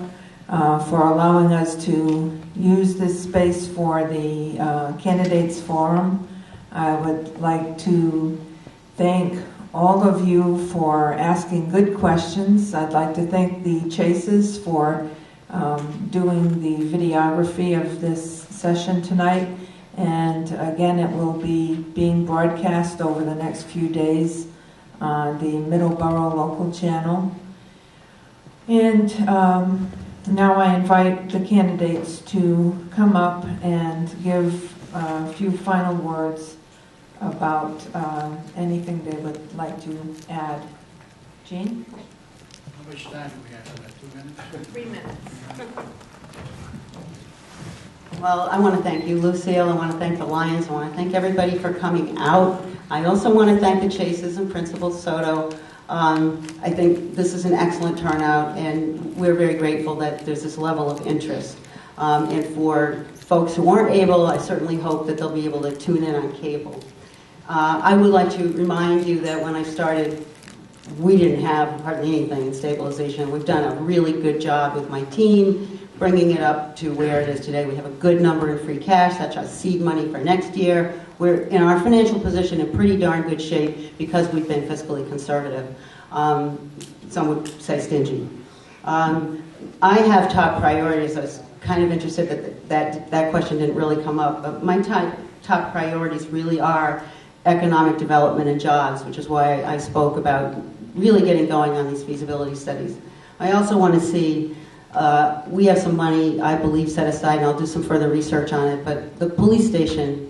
for allowing us to use this space for the candidates forum. I would like to thank all of you for asking good questions. I'd like to thank the Chases for doing the videography of this session tonight. And again, it will be being broadcast over the next few days on the Middleborough local channel. And now I invite the candidates to come up and give a few final words about anything they would like to add. Jean? How much time do we have? 2 minutes? 3 minutes. Well, I want to thank you, Lucille. I want to thank the Lions. I want to thank everybody for coming out. I also want to thank the Chases and Principal Soto. I think this is an excellent turnout, and we're very grateful that there's this level of interest. And for folks who aren't able, I certainly hope that they'll be able to tune in on cable. I would like to remind you that when I started, we didn't have hardly anything in stabilization. We've done a really good job with my team, bringing it up to where it is today. We have a good number in free cash. That's our seed money for next year. We're in our financial position in pretty darn good shape because we've been fiscally conservative. Some would say stingy. I have top priorities. I was kind of interested that question didn't really come up, but my top priorities really are economic development and jobs, which is why I spoke about really getting going on these feasibility studies. I also want to see, we have some money, I believe, set aside, and I'll do some further research on it, but the police station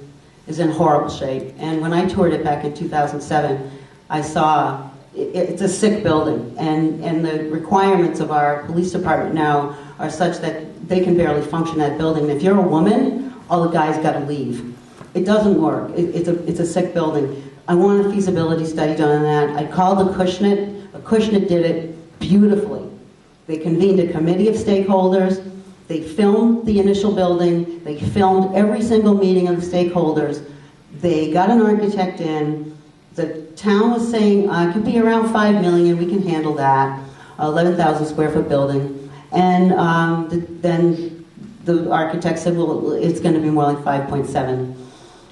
is in horrible shape. And when I toured it back in 2007, I saw it's a sick building, and the requirements of our police department now are such that they can barely function that building. If you're a woman, all the guys got to leave. It doesn't work. It's a sick building. I want a feasibility study done on that. I called Acushnet. Acushnet did it beautifully. They convened a committee of stakeholders. They filmed the initial building. They filmed every single meeting of the stakeholders. They got an architect in. The town was saying, it could be around $5 million, we can handle that. 11,000 square foot building. And then the architect said, well, it's going to be more like 5.7.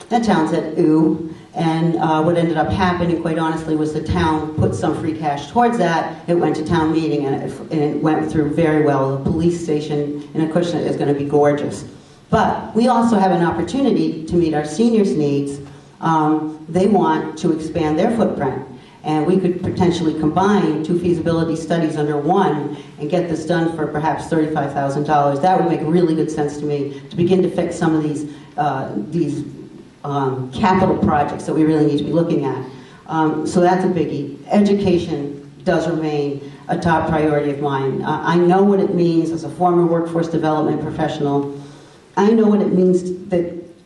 The town said, ooh. And what ended up happening, quite honestly, was the town put some free cash towards that. It went to town meeting, and it went through very well. The police station in Acushnet is going to be gorgeous. But we also have an opportunity to meet our seniors' needs. They want to expand their footprint. And we could potentially combine 2 feasibility studies under one and get this done for perhaps $35,000. That would make really good sense to me, to begin to fix some of these capital projects that we really need to be looking at. So that's a biggie. Education does remain a top priority of mine. I know what it means as a former workforce development professional. I know what it means,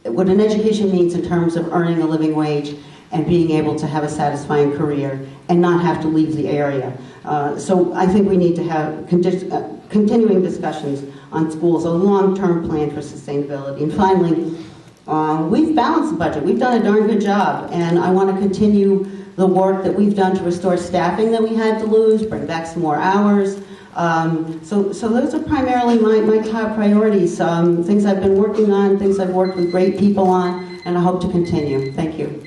what an education means in terms of earning a living wage and being able to have a satisfying career and not have to leave the area. So I think we need to have continuing discussions on schools, a long-term plan for sustainability. And finally, we've balanced the budget. We've done a darn good job, and I want to continue the work that we've done to restore staffing that we had to lose, bring back some more hours. So those are primarily my top priorities, things I've been working on, things I've worked with great people on, and I hope to continue. Thank you.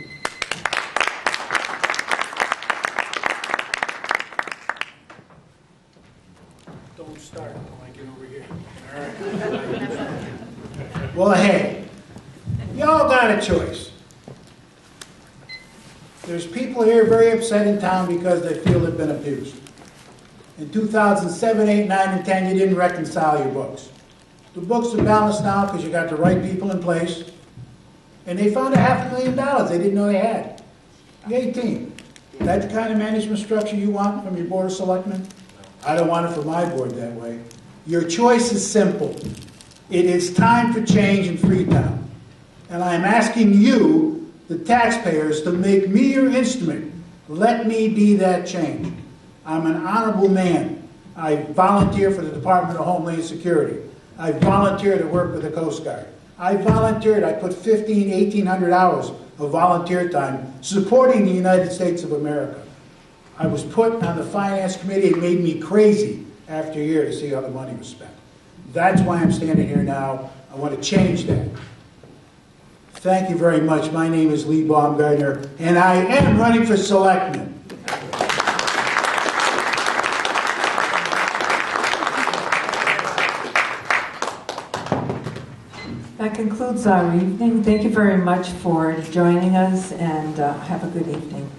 Don't start until I get over here. All right. Well, hey, y'all got a choice. There's people here very upset in town because they feel they've been abused. In 2007, 8, 9, and 10, you didn't reconcile your books. The books are balanced now because you got the right people in place. And they found $500,000 they didn't know they had. Yay, team. That's the kind of management structure you want from your Board of Selectmen? I don't want it for my board that way. Your choice is simple. It is time for change in Freetown. And I am asking you, the taxpayers, to make me your instrument. Let me be that change. I'm an honorable man. I volunteer for the Department of Homeland Security. I volunteer to work with the Coast Guard. I volunteered. I put 1,800 hours of volunteer time supporting the United States of America. I was put on the Finance Committee. It made me crazy after a year to see how the money was spent. That's why I'm standing here now. I want to change that. Thank you very much. My name is Lee Baumgartner, and I am running for selectman. That concludes our evening. Thank you very much for joining us, and have a good evening.